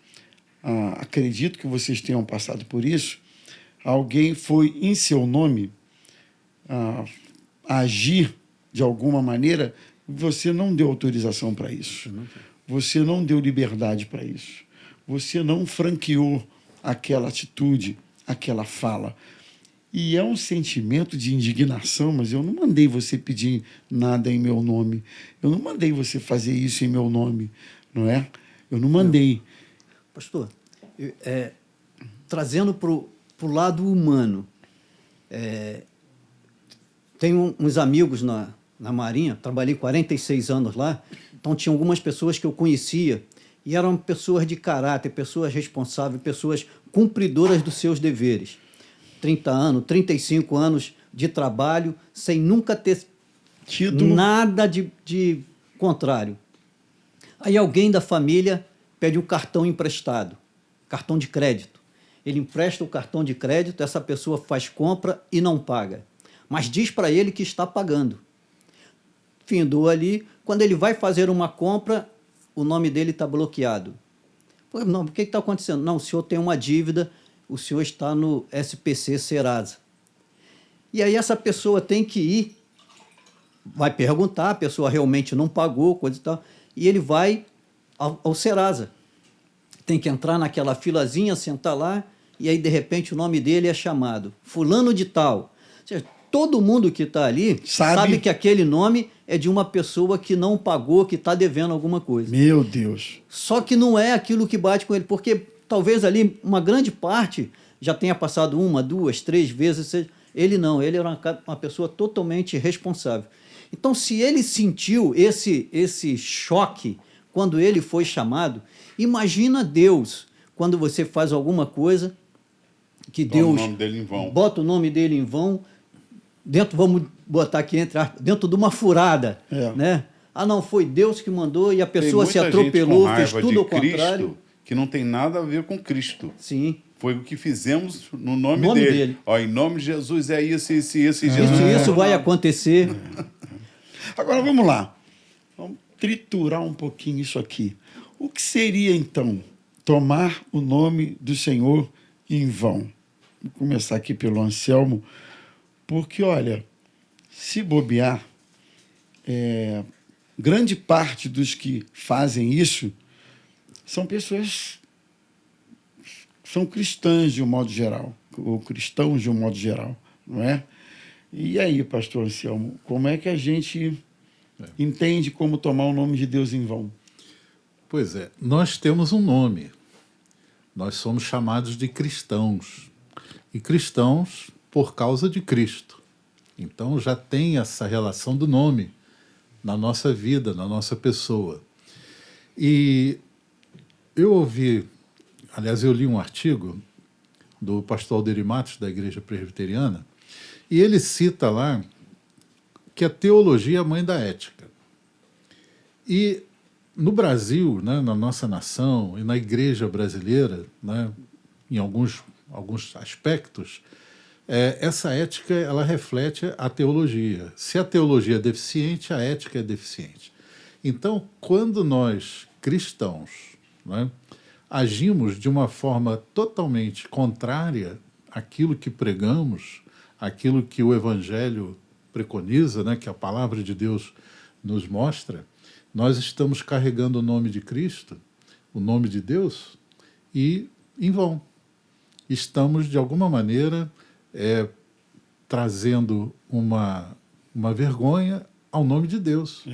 acredito que vocês tenham passado por isso, alguém foi em seu nome agir de alguma maneira, você não deu autorização para isso. Você não deu liberdade para isso. Você não franqueou aquela atitude, aquela fala. E é um sentimento de indignação, mas eu não mandei você pedir nada em meu nome. Eu não mandei você fazer isso em meu nome, não é? Eu não mandei. Pastor, trazendo para o lado humano, tenho uns amigos na Marinha, trabalhei 46 anos lá, então tinha algumas pessoas que eu conhecia e eram pessoas de caráter, pessoas responsáveis, pessoas cumpridoras dos seus deveres. 30 anos, 35 anos de trabalho, sem nunca ter tido nada de contrário. Aí alguém da família pede um cartão emprestado, cartão de crédito. Ele empresta o cartão de crédito, essa pessoa faz compra e não paga, mas diz para ele que está pagando. Findou ali, quando ele vai fazer uma compra, o nome dele está bloqueado. Pô, não, o que está acontecendo? Não, o senhor tem uma dívida, o senhor está no SPC Serasa. E aí essa pessoa tem que ir, vai perguntar, a pessoa realmente não pagou, coisa e tal, e ele vai ao Serasa. Tem que entrar naquela filazinha, sentar lá, e aí, de repente, o nome dele é chamado fulano de tal. Ou seja, todo mundo que está ali sabe que aquele nome é de uma pessoa que não pagou, que está devendo alguma coisa. Meu Deus! Só que não é aquilo que bate com ele, porque talvez ali uma grande parte já tenha passado 1, 2, 3 vezes. Ele não, ele era uma pessoa totalmente responsável. Então, se ele sentiu esse choque quando ele foi chamado, imagina Deus, quando você faz alguma coisa que Deus bota o nome dele em vão. Bota o nome dele em vão, dentro, vamos botar aqui entre aspas, dentro de uma furada, né? Ah, não, foi Deus que mandou e a pessoa se atropelou, fez tudo ao contrário. Que não tem nada a ver com Cristo. Sim. Foi o que fizemos no nome dele. Ó, em nome de Jesus é isso, Jesus. Isso vai acontecer. Agora vamos lá. Vamos triturar um pouquinho isso aqui. O que seria, então, tomar o nome do Senhor em vão? Vou começar aqui pelo Anselmo, porque, olha, se bobear, grande parte dos que fazem isso são pessoas, são cristãs de um modo geral, ou cristãos de um modo geral, não é? E aí, pastor Anselmo, como é que a gente entende como tomar o nome de Deus em vão? Pois é, nós temos um nome. Nós somos chamados de cristãos. E cristãos por causa de Cristo. Então já tem essa relação do nome na nossa vida, na nossa pessoa. E eu ouvi, aliás, eu li um artigo do pastor Alderi Matos, da Igreja Presbiteriana, e ele cita lá que a teologia é a mãe da ética. E no Brasil, né, na nossa nação e na igreja brasileira, né, em alguns aspectos, essa ética ela reflete a teologia. Se a teologia é deficiente, a ética é deficiente. Então, quando nós, cristãos, né, agimos de uma forma totalmente contrária àquilo que pregamos, àquilo que o Evangelho preconiza, né, que a palavra de Deus nos mostra, nós estamos carregando o nome de Cristo, o nome de Deus, e em vão. Estamos, de alguma maneira, trazendo uma vergonha ao nome de Deus.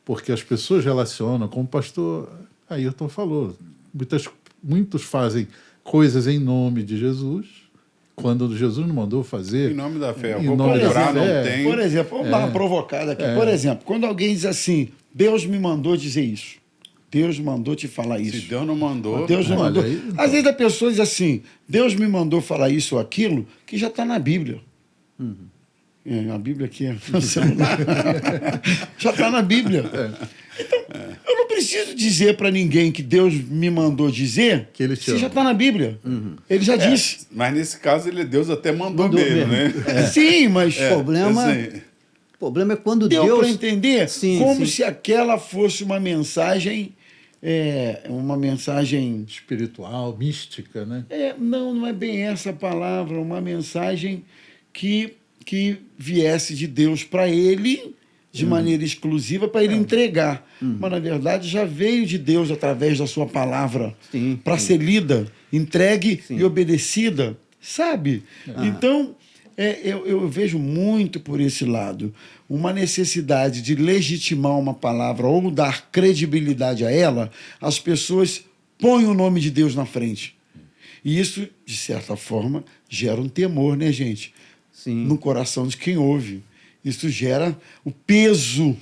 Porque as pessoas relacionam, como o pastor Ayrton falou, muitos fazem coisas em nome de Jesus, quando Jesus não mandou fazer. Em nome da fé. Eu Em vou nome da procurar, fé. não tem. Por exemplo, vamos dar uma provocada aqui. Por exemplo, quando alguém diz assim, Deus me mandou dizer isso. Deus mandou te falar isso. Se Deus não mandou... Deus me Olha, mandou. aí, então. Às vezes a pessoa diz assim, Deus me mandou falar isso ou aquilo, que já está na Bíblia. A Bíblia aqui é no celular. Já está na Bíblia. Então, eu não preciso dizer para ninguém que Deus me mandou dizer, Que ele te se ama. já está na Bíblia. Ele já disse. Mas nesse caso, Deus até mandou Mandou mesmo, mesmo. né? Sim, mas O problema, assim, problema é quando deu Deus... para entender Sim, como sim. se aquela fosse uma mensagem, Espiritual, mística, né? não é bem essa a palavra, uma mensagem que viesse de Deus para ele de maneira exclusiva para ele entregar. Mas, na verdade, já veio de Deus através da sua palavra Sim, para ser lida, entregue e obedecida, sabe? Então, eu vejo muito por esse lado uma necessidade de legitimar uma palavra ou dar credibilidade a ela, as pessoas põem o nome de Deus na frente. E isso, de certa forma, gera um temor, né, gente? Sim. No coração de quem ouve. Isso gera o peso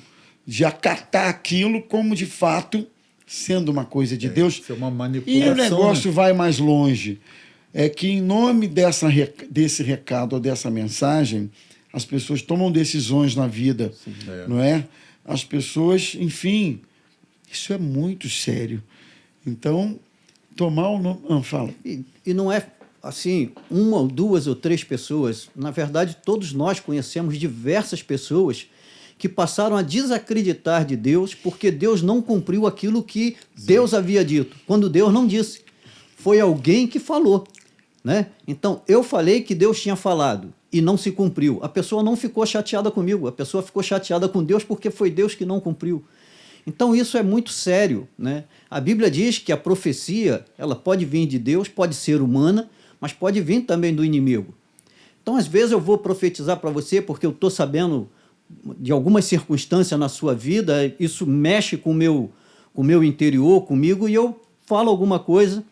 de acatar aquilo como, de fato, sendo uma coisa de Deus. Isso é uma E manipulação. o negócio vai mais longe. É que, em nome desse recado ou dessa mensagem, as pessoas tomam decisões na vida, não é? As pessoas, enfim, isso é muito sério. Então, tomar o nome... fala. E não é assim, uma ou duas ou três pessoas. Na verdade, todos nós conhecemos diversas pessoas que passaram a desacreditar de Deus porque Deus não cumpriu aquilo que Deus havia dito, quando Deus não disse. Foi alguém que falou, né? Então, eu falei que Deus tinha falado e não se cumpriu. A pessoa não ficou chateada comigo, a pessoa ficou chateada com Deus porque foi Deus que não cumpriu. Então, isso é muito sério, né? A Bíblia diz que a profecia, ela pode vir de Deus, pode ser humana, mas pode vir também do inimigo. Então, às vezes, eu vou profetizar para você porque eu estou sabendo de algumas circunstâncias na sua vida, isso mexe com o meu interior, comigo, e eu falo alguma coisa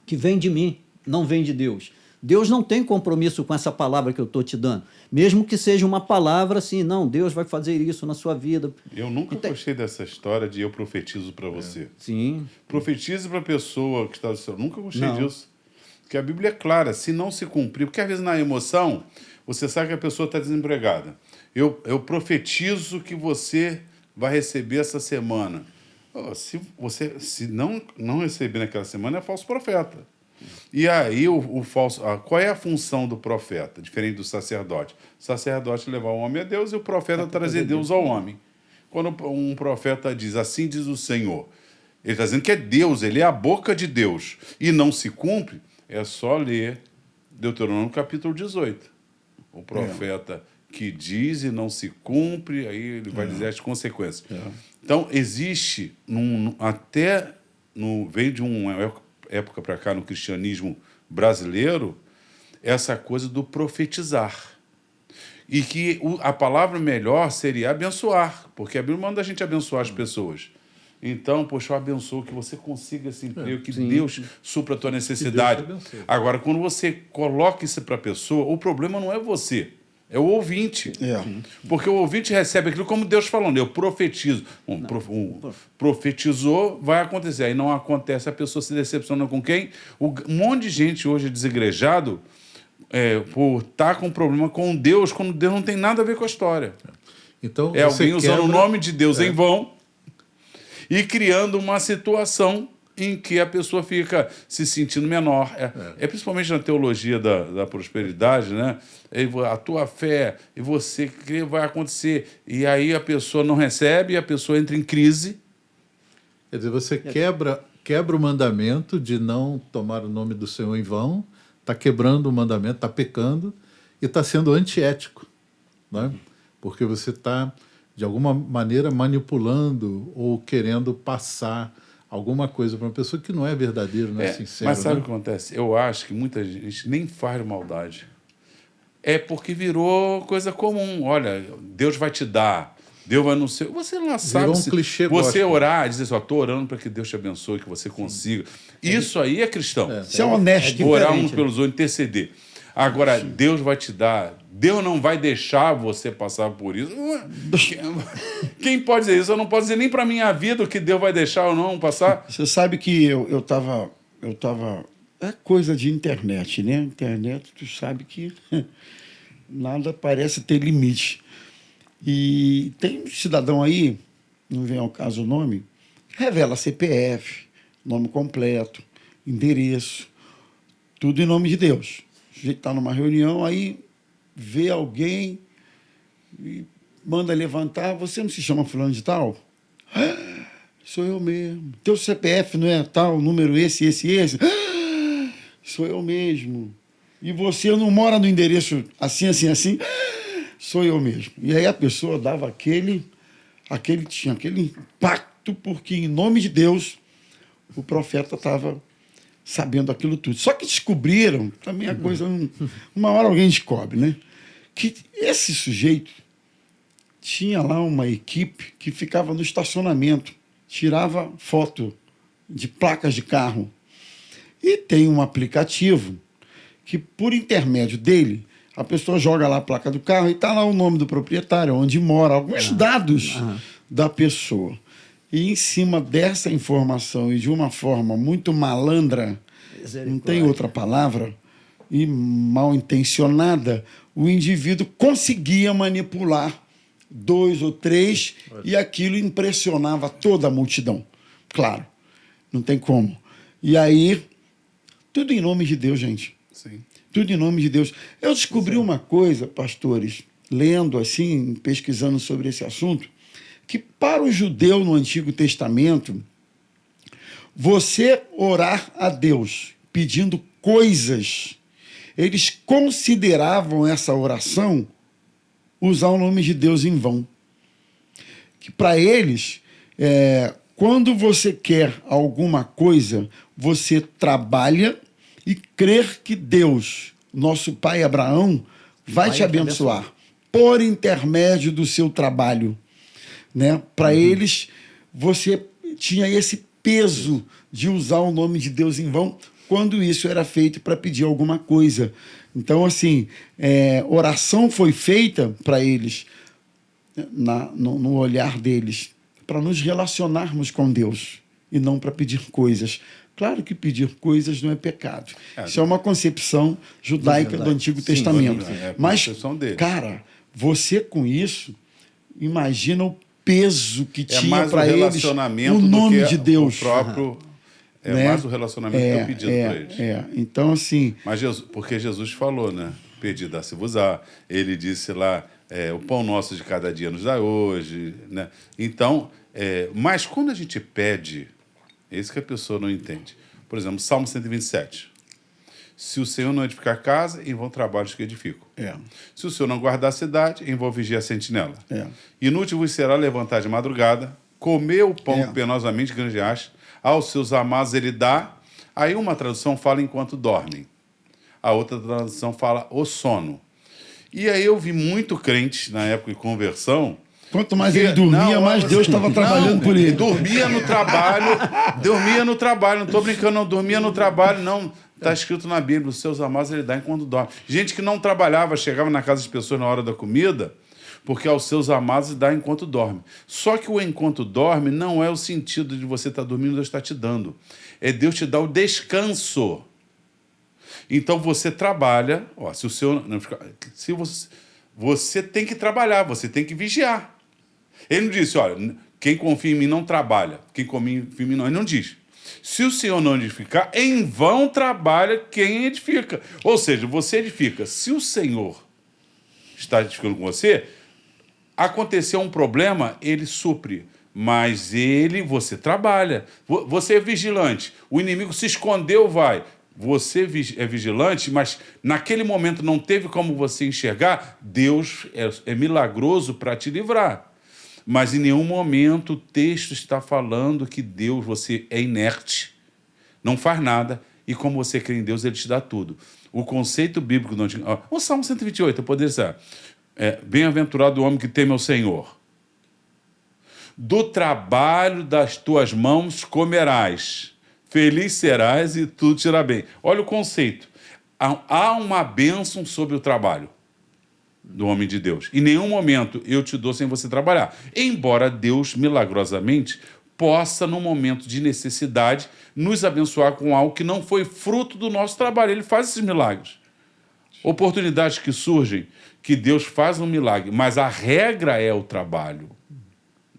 que vem de mim, não vem de Deus. Deus não tem compromisso com essa palavra que eu estou te dando, mesmo que seja uma palavra assim, não, Deus vai fazer isso na sua vida. Eu nunca gostei dessa história de eu profetizo para você. Sim. Profetize para a pessoa que está do céu. Nunca gostei Não. disso. Porque a Bíblia é clara, se não se cumprir, porque às vezes na emoção, você sabe que a pessoa está desempregada. Eu profetizo que você vai receber essa semana. Se não receber naquela semana, é falso profeta. E aí, o falso. Qual é a função do profeta, diferente do sacerdote? O sacerdote levar o homem a Deus e o profeta trazer Deus ao homem. Quando um profeta diz, assim diz o Senhor, ele está dizendo que é Deus, ele é a boca de Deus, e não se cumpre, é só ler Deuteronômio capítulo 18. O profeta que diz e não se cumpre, aí ele vai dizer as consequências. Então, existe, veio de uma época para cá no cristianismo brasileiro, essa coisa do profetizar. E que a palavra melhor seria abençoar, porque a Bíblia manda a gente abençoar as pessoas. Então, poxa, eu abençoo que você consiga esse emprego, que Deus supra a tua necessidade. Agora, quando você coloca isso para a pessoa, o problema não é você, é o ouvinte. Porque o ouvinte recebe aquilo como Deus falando, eu profetizo. Profetizou, vai acontecer. Aí não acontece, a pessoa se decepciona com quem? Um monte de gente hoje é desigrejado por estar com problema com Deus, quando Deus não tem nada a ver com a história. Então, É alguém usando o nome de Deus em vão e criando uma situação em que a pessoa fica se sentindo menor. Principalmente na teologia da prosperidade, né? A tua fé e você crê vai acontecer. E aí a pessoa não recebe, a pessoa entra em crise. Quer dizer, você quebra o mandamento de não tomar o nome do Senhor em vão, está quebrando o mandamento, está pecando e está sendo antiético, né? Porque você está, de alguma maneira, manipulando ou querendo passar alguma coisa para uma pessoa que não é verdadeira, não é sincera. Mas sabe né? o que acontece? Eu acho que muita gente nem faz maldade. É porque virou coisa comum. Olha, Deus vai te dar, Deus vai no seu... Você não sabe Virou um se clichê você gospel. orar e dizer assim, estou orando para que Deus te abençoe, que você consiga. Isso aí é cristão. Isso é honesto. Orar uns pelos outros, interceder. Agora, Deus vai te dar... Deus não vai deixar você passar por isso. Quem pode dizer isso? Eu não posso dizer nem para minha vida o que Deus vai deixar ou não passar. Você sabe que eu tava... É coisa de internet, né? Internet, tu sabe que nada parece ter limite. E tem um cidadão aí, não vem ao caso o nome, revela CPF, nome completo, endereço, tudo em nome de Deus. O sujeito está numa reunião, aí vê alguém e manda levantar, você não se chama fulano de tal? Ah, sou eu mesmo. Teu CPF não é tal, número esse. Ah, sou eu mesmo. E você não mora no endereço assim? Sou eu mesmo. E aí a pessoa dava aquele impacto, porque em nome de Deus o profeta estava sabendo aquilo tudo. Só que descobriram, também a coisa, uma hora alguém descobre, né? Que esse sujeito tinha lá uma equipe que ficava no estacionamento, tirava foto de placas de carro. E tem um aplicativo que, por intermédio dele, a pessoa joga lá a placa do carro e está lá o nome do proprietário, onde mora, alguns dados da pessoa. E em cima dessa informação e de uma forma muito malandra, não tem outra palavra, e mal intencionada, o indivíduo conseguia manipular 2 ou 3 e aquilo impressionava toda a multidão. Claro, não tem como. E aí, tudo em nome de Deus, gente. Sim. Tudo em nome de Deus. Eu descobri uma coisa, pastores, lendo assim, pesquisando sobre esse assunto, que para o judeu no Antigo Testamento, você orar a Deus pedindo coisas, eles consideravam essa oração usar o nome de Deus em vão. Que para eles, quando você quer alguma coisa, você trabalha e crer que Deus, nosso pai Abraão, vai te abençoar por intermédio do seu trabalho. Né? Para eles, você tinha esse peso de usar o nome de Deus em vão quando isso era feito para pedir alguma coisa. Então, assim, oração foi feita para eles, no olhar deles, para nos relacionarmos com Deus e não para pedir coisas. Claro que pedir coisas não é pecado. Isso é uma concepção judaica do Antigo Testamento. Mas, cara, você com isso, imagina o peso que tinha para eles o nome de Deus. O próprio... mais o relacionamento que é o pedido para eles. Então, assim... Mas porque Jesus falou, né? Pedi, dá-se-vos-á. Ele disse lá, o pão nosso de cada dia nos dá hoje. Né? Então, mas quando a gente pede, é isso que a pessoa não entende. Por exemplo, Salmo 127. Se o Senhor não edificar a casa, em vão trabalhos que edificam. Se o Senhor não guardar a cidade, em vão vigiar a sentinela. Inútil vos será levantar de madrugada, comer o pão que penosamente granjeaste, aos seus amados ele dá. Aí uma tradução fala enquanto dormem. A outra tradução fala o sono. E aí eu vi muito crente na época de conversão. Quanto mais ele dormia, mais Deus estava trabalhando por ele. Dormia no trabalho, não estou brincando, não, dormia no trabalho, não. Está escrito na Bíblia, os seus amados ele dá enquanto dorme. Gente que não trabalhava, chegava na casa das pessoas na hora da comida, porque aos seus amados dá enquanto dorme. Só que o enquanto dorme não é o sentido de você estar dormindo, Deus está te dando. É Deus te dar o descanso. Então você trabalha, se o seu se você tem que trabalhar, você tem que vigiar. Ele não disse, olha, quem confia em mim não trabalha, quem confia em mim não. Ele não diz. Se o Senhor não edificar, em vão trabalha quem edifica. Ou seja, você edifica. Se o Senhor está edificando com você, aconteceu um problema, ele supre. Mas você trabalha. Você é vigilante. O inimigo se escondeu, vai. Você é vigilante, mas naquele momento não teve como você enxergar. Deus é milagroso para te livrar. Mas em nenhum momento o texto está falando que Deus, você é inerte, não faz nada, e como você crê em Deus, ele te dá tudo. O conceito bíblico do Antigo... O Salmo 128, eu poderia dizer, bem-aventurado o homem que teme ao Senhor. do trabalho das tuas mãos comerás, feliz serás e tudo te irá bem. Olha o conceito. Há uma bênção sobre o trabalho do homem de Deus. Em nenhum momento eu te dou sem você trabalhar. Embora Deus, milagrosamente, possa, no momento de necessidade, nos abençoar com algo que não foi fruto do nosso trabalho. Ele faz esses milagres. Oportunidades que surgem, que Deus faz um milagre, mas a regra é o trabalho.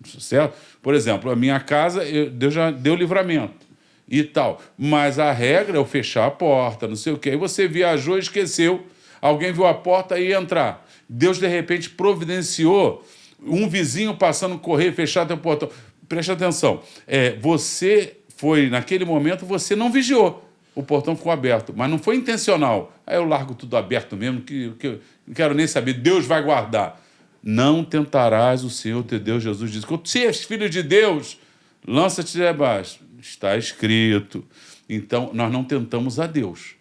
Certo? Por exemplo, a minha casa, Deus já deu livramento e tal, mas a regra é eu fechar a porta, não sei o quê. Aí você viajou e esqueceu, alguém viu a porta e ia entrar. Deus, de repente, providenciou um vizinho passando correio, fechar teu portão. Preste atenção, você foi, naquele momento, você não vigiou. O portão ficou aberto, mas não foi intencional. Aí eu largo tudo aberto mesmo, que eu não quero nem saber. Deus vai guardar. Não tentarás o Senhor teu Deus. Jesus diz, quando você és filho de Deus, lança-te debaixo. Está escrito. Então, nós não tentamos a Deus.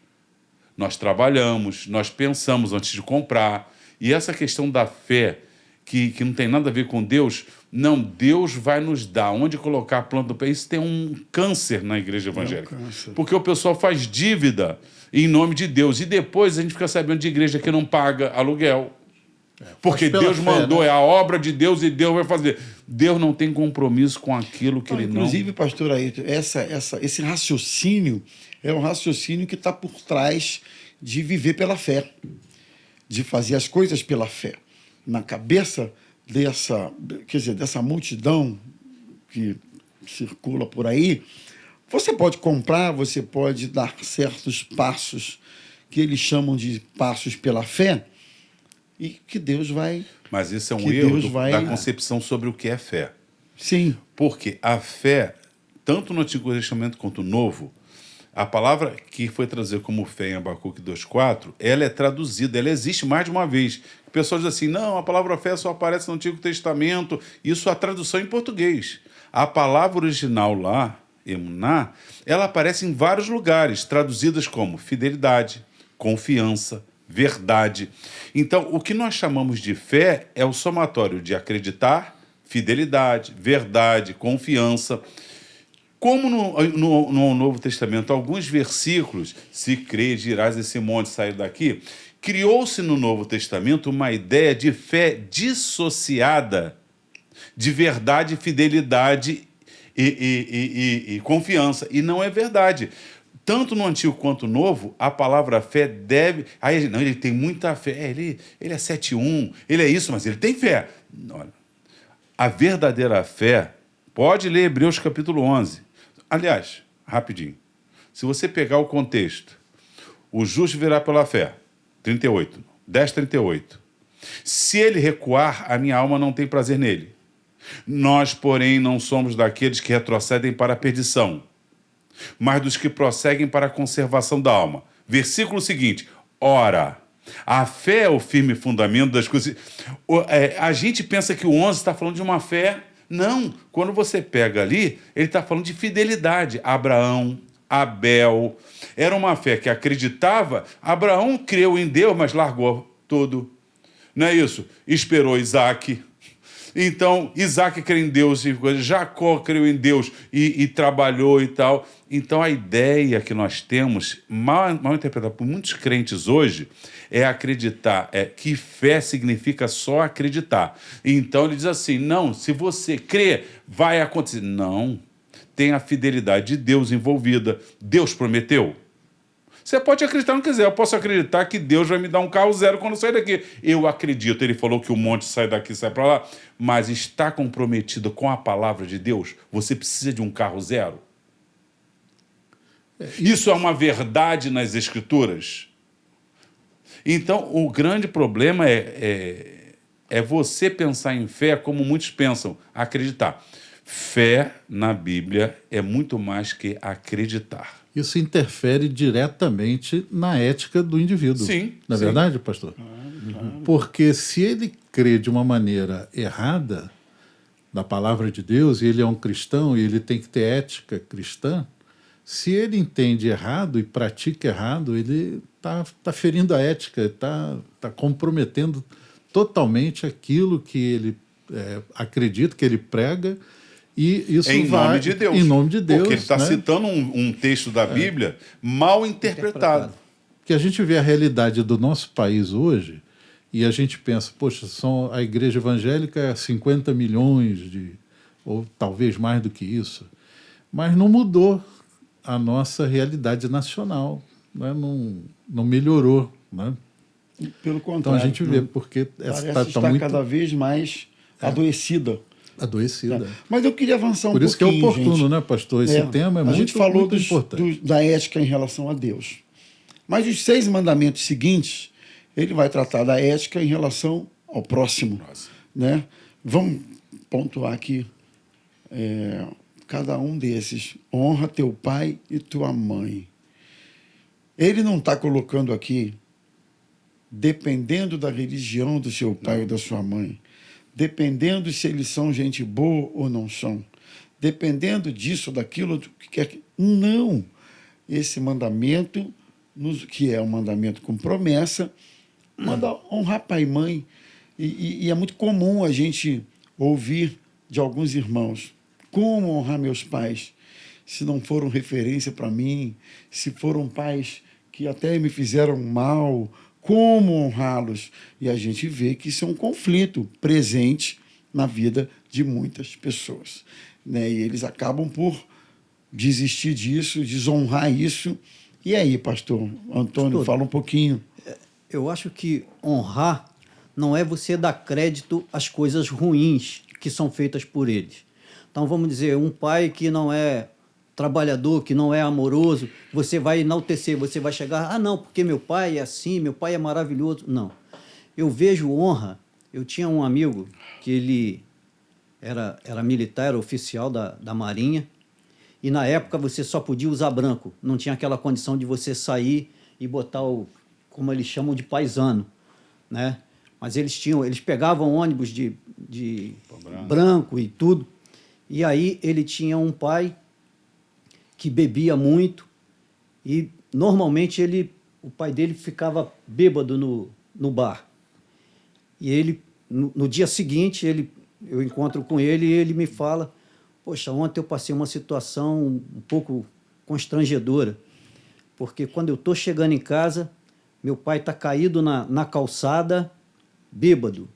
Nós trabalhamos, nós pensamos antes de comprar. E essa questão da fé, que não tem nada a ver com Deus, não, Deus vai nos dar onde colocar a planta do pé. Isso tem um câncer na igreja evangélica. Porque o pessoal faz dívida em nome de Deus. E depois a gente fica sabendo de igreja que não paga aluguel. Porque Deus mandou, né? É a obra de Deus e Deus vai fazer. Deus não tem compromisso com aquilo que ele não... Inclusive, pastor Ayrton, esse raciocínio é um raciocínio que está por trás de viver pela fé, de fazer as coisas pela fé. Na cabeça dessa multidão que circula por aí, você pode comprar, você pode dar certos passos que eles chamam de passos pela fé, e que Deus vai... Mas isso é um erro da concepção sobre o que é fé. Sim. Porque a fé, tanto no Antigo Testamento quanto no Novo, a palavra que foi traduzida como fé em Abacuque 2,4, ela é traduzida, ela existe mais de uma vez. O pessoal diz assim, não, a palavra fé só aparece no Antigo Testamento. Isso é a tradução em português. A palavra original lá, emuná, ela aparece em vários lugares, traduzidas como fidelidade, confiança, verdade. Então, o que nós chamamos de fé é o somatório de acreditar, fidelidade, verdade, confiança. Como no Novo Testamento, alguns versículos, se crês, dirás esse monte sair daqui, criou-se no Novo Testamento uma ideia de fé dissociada de verdade, fidelidade e confiança. E não é verdade. Tanto no Antigo quanto no Novo, a palavra fé deve... Aí, não, ele tem muita fé, ele é 7-1, ele é isso, mas ele tem fé. Olha, a verdadeira fé, pode ler Hebreus capítulo 11. Aliás, rapidinho, se você pegar o contexto, o justo virá pela fé, 10:38. Se ele recuar, a minha alma não tem prazer nele. Nós, porém, não somos daqueles que retrocedem para a perdição, mas dos que prosseguem para a conservação da alma. Versículo seguinte, ora, a fé é o firme fundamento das coisas... A gente pensa que o 11 está falando de uma fé... Não, quando você pega ali, ele está falando de fidelidade. Abraão, Abel, era uma fé que acreditava. Abraão creu em Deus, mas largou tudo. Não é isso? Esperou Isaac. Então, Isaac creu em Deus, Jacó creu em Deus e trabalhou e tal. Então, a ideia que nós temos, mal interpretada por muitos crentes hoje, é acreditar, que fé significa só acreditar. Então, ele diz assim, não, se você crer, vai acontecer. Não, tem a fidelidade de Deus envolvida. Deus prometeu. Você pode acreditar no que quiser. Eu posso acreditar que Deus vai me dar um carro zero quando eu sair daqui. Eu acredito. Ele falou que o monte sai daqui, sai para lá. Mas está comprometido com a palavra de Deus? Você precisa de um carro zero? Isso é uma verdade nas Escrituras? Então, o grande problema é você pensar em fé como muitos pensam, acreditar. Fé na Bíblia é muito mais que acreditar. Isso interfere diretamente na ética do indivíduo. Sim. Não é verdade, pastor? Porque se ele crê de uma maneira errada da palavra de Deus, e ele é um cristão e ele tem que ter ética cristã, se ele entende errado e pratica errado, ele está ferindo a ética, está comprometendo totalmente aquilo que ele acredito que ele prega, e isso Em vai... nome de Deus. Em nome de Deus. Porque ele está né? citando um texto da Bíblia mal interpretado. Que a gente vê a realidade do nosso país hoje e a gente pensa, poxa, a igreja evangélica é 50 milhões, ou talvez mais do que isso, mas não mudou a nossa realidade nacional, né? Não melhorou. Né? Pelo contrário. Então a gente vê, porque está tá muito cada vez mais adoecida. adoecida. Mas eu queria avançar um pouquinho, Por isso que é oportuno, gente. né, pastor? Esse tema é muito, a gente falou muito importante. da ética em relação a Deus. Mas os 6 mandamentos seguintes, ele vai tratar da ética em relação ao próximo. Né? Vamos pontuar aqui cada um desses. Honra teu pai e tua mãe. Ele não está colocando aqui, dependendo da religião do seu pai ou da sua mãe, dependendo se eles são gente boa ou não são, dependendo disso ou daquilo, do que quer que... Não. Esse mandamento, que é um mandamento com promessa, manda honrar pai e mãe. E é muito comum a gente ouvir de alguns irmãos: como honrar meus pais, se não foram referência para mim, se foram pais que até me fizeram mal, como honrá-los? E a gente vê que isso é um conflito presente na vida de muitas pessoas. Né? E eles acabam por desistir disso, desonrar isso. E aí, pastor Antônio, fala um pouquinho. Eu acho que honrar não é você dar crédito às coisas ruins que são feitas por eles. Então, vamos dizer, um pai que não é trabalhador, que não é amoroso, você vai enaltecer, você vai chegar, não, porque meu pai é assim, meu pai é maravilhoso. Não. Eu vejo honra. Eu tinha um amigo que ele era militar, era oficial da Marinha, e na época você só podia usar branco, não tinha aquela condição de você sair e botar como eles chamam, de paisano, né? Mas eles pegavam ônibus de branco e tudo, e aí ele tinha um pai que bebia muito e normalmente o pai dele ficava bêbado no bar. E ele, no dia seguinte, eu encontro com ele e ele me fala: poxa, ontem eu passei uma situação um pouco constrangedora, porque quando eu estou chegando em casa, meu pai está caído na calçada, bêbado.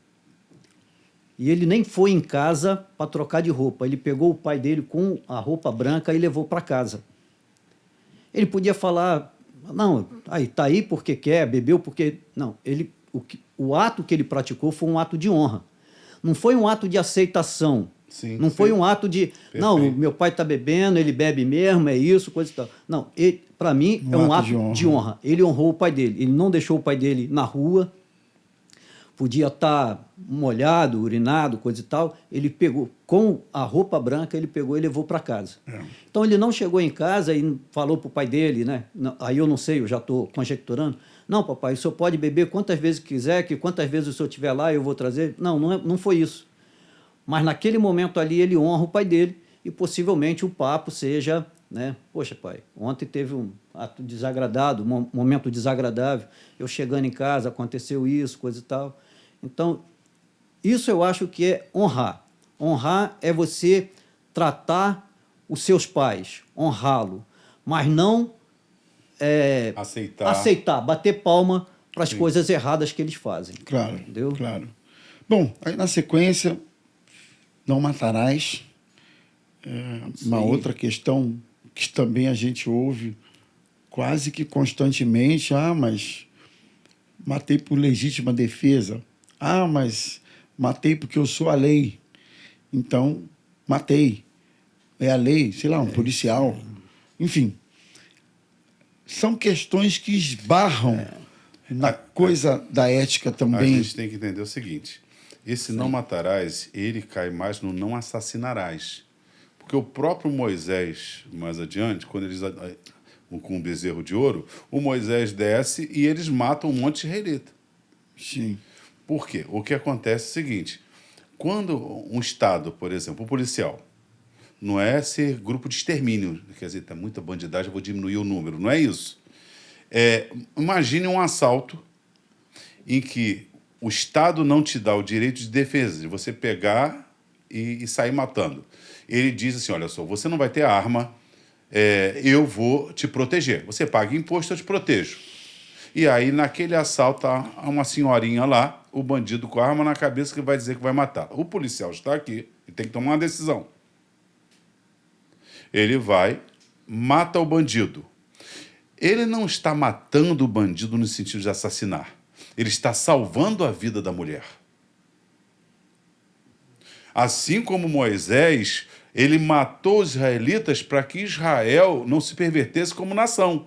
E ele nem foi em casa para trocar de roupa. Ele pegou o pai dele com a roupa branca e levou para casa. Ele podia falar: não, está aí porque quer, bebeu porque... Não, o ato que ele praticou foi um ato de honra. Não foi um ato de aceitação. Sim, não foi um ato de... Perfeito. Não, meu pai está bebendo, ele bebe mesmo, é isso, coisa e tal. Não, para mim é um ato de honra. Ele honrou o pai dele. Ele não deixou o pai dele na rua. Podia estar molhado, urinado, coisa e tal. Ele pegou, com a roupa branca, ele pegou e levou para casa. Então, ele não chegou em casa e falou para o pai dele, né? Aí eu não sei, eu já estou conjecturando. Não, papai, o senhor pode beber quantas vezes quiser, que quantas vezes o senhor estiver lá, eu vou trazer. Não foi isso. Mas, naquele momento ali, ele honra o pai dele e, possivelmente, o papo seja, né? Poxa, pai, ontem teve um ato desagradável, um momento desagradável. Eu chegando em casa, aconteceu isso, coisa e tal. Então, isso eu acho que é honrar. Honrar é você tratar os seus pais, honrá-lo, mas não aceitar, bater palma para as coisas erradas que eles fazem. Claro, entendeu? Claro. Bom, aí na sequência, não matarás. Uma outra questão que também a gente ouve quase que constantemente: mas matei por legítima defesa. Mas matei porque eu sou a lei. Então, matei. É a lei, sei lá, um policial. Enfim, são questões que esbarram na coisa da ética também. A gente tem que entender o seguinte: esse não matarás, ele cai mais no não assassinarás. Porque o próprio Moisés, mais adiante, quando eles com o bezerro de ouro, o Moisés desce e eles matam um monte de israelita. Sim. Por quê? O que acontece é o seguinte: quando um Estado, por exemplo, um policial, não é ser grupo de extermínio, quer dizer, tem muita bandidagem, eu vou diminuir o número, não é isso. Imagine um assalto em que o Estado não te dá o direito de defesa, de você pegar e sair matando. Ele diz assim, olha só, você não vai ter arma, eu vou te proteger. Você paga imposto, eu te protejo. E aí, naquele assalto, há uma senhorinha lá, o bandido com a arma na cabeça que vai dizer que vai matar. O policial está aqui e tem que tomar uma decisão. Ele vai, mata o bandido. Ele não está matando o bandido no sentido de assassinar. Ele está salvando a vida da mulher. Assim como Moisés, ele matou os israelitas para que Israel não se pervertesse como nação.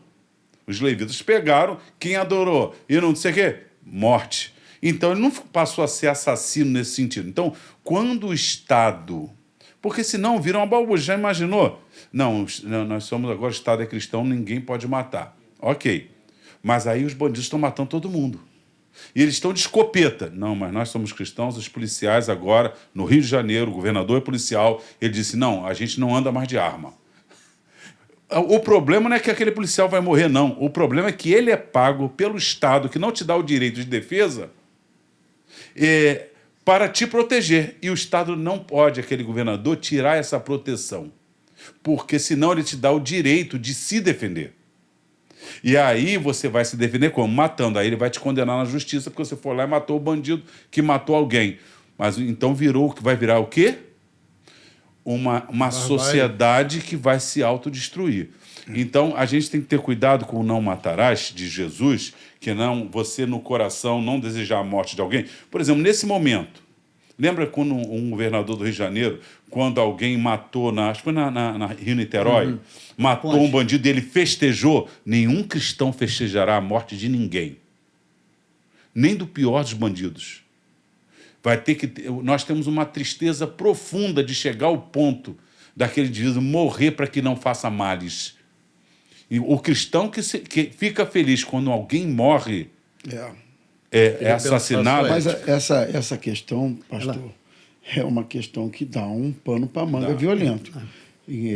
Os levitas pegaram, quem adorou? E não sei o quê? Morte. Então, ele não passou a ser assassino nesse sentido. Então, quando o Estado... Porque senão vira uma balbúrdia, já imaginou? Não, nós somos agora, o Estado é cristão, ninguém pode matar. Ok. Mas aí os bandidos estão matando todo mundo. E eles estão de escopeta. Não, mas nós somos cristãos, os policiais agora, no Rio de Janeiro, o governador é policial, ele disse, não, a gente não anda mais de arma. O problema não é que aquele policial vai morrer, não. O problema é que ele é pago pelo Estado, que não te dá o direito de defesa, para te proteger. E o Estado não pode, aquele governador, tirar essa proteção. Porque senão ele te dá o direito de se defender. E aí você vai se defender como? Matando. Aí ele vai te condenar na justiça porque você foi lá e matou o bandido que matou alguém. Mas então vai virar o quê? Uma sociedade que vai se autodestruir. Então, a gente tem que ter cuidado com o não matarás de Jesus, que não você no coração não desejar a morte de alguém. Por exemplo, nesse momento, lembra quando um governador do Rio de Janeiro, quando alguém matou, acho que foi na Rio-Niterói, matou um bandido e ele festejou? Nenhum cristão festejará a morte de ninguém. Nem do pior dos bandidos. Nós temos uma tristeza profunda de chegar ao ponto daquele indivíduo morrer para que não faça males. E o cristão que fica feliz quando alguém morre é assassinado. Mas essa questão, pastor, é uma questão que dá um pano para manga violento. E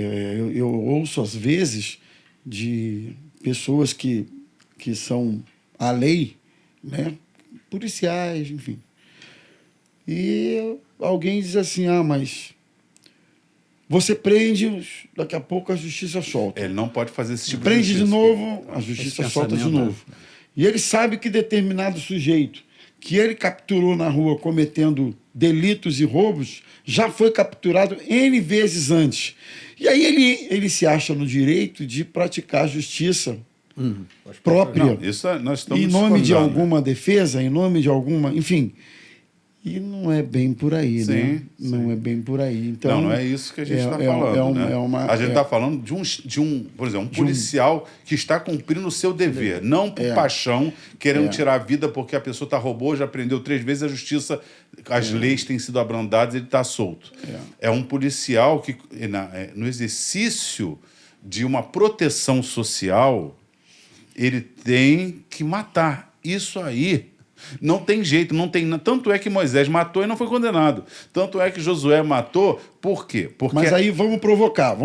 eu ouço, às vezes, de pessoas que são a lei, né? Policiais, enfim. E alguém diz assim, mas você prende, daqui a pouco a justiça solta. Ele não pode fazer esse tipo prende de justiça. de novo, a justiça solta de novo. E ele sabe que determinado sujeito que ele capturou na rua cometendo delitos e roubos já foi capturado N vezes antes. E aí ele se acha no direito de praticar a justiça própria. Não, isso nós estamos em nome de alguma defesa, em nome de alguma... Enfim... E não é bem por aí, né? Não é bem por aí. Então, não é isso que a gente está falando. A gente está falando de um, por exemplo, um policial que está cumprindo o seu dever, não por paixão, querendo tirar a vida porque a pessoa roubou, já prendeu 3 vezes, a justiça, as leis têm sido abrandadas, ele está solto. É um policial que, no exercício de uma proteção social, ele tem que matar. Isso aí... Não tem jeito, não tem. Tanto é que Moisés matou e não foi condenado. Tanto é que Josué matou, por quê? Mas aí vamos provocar.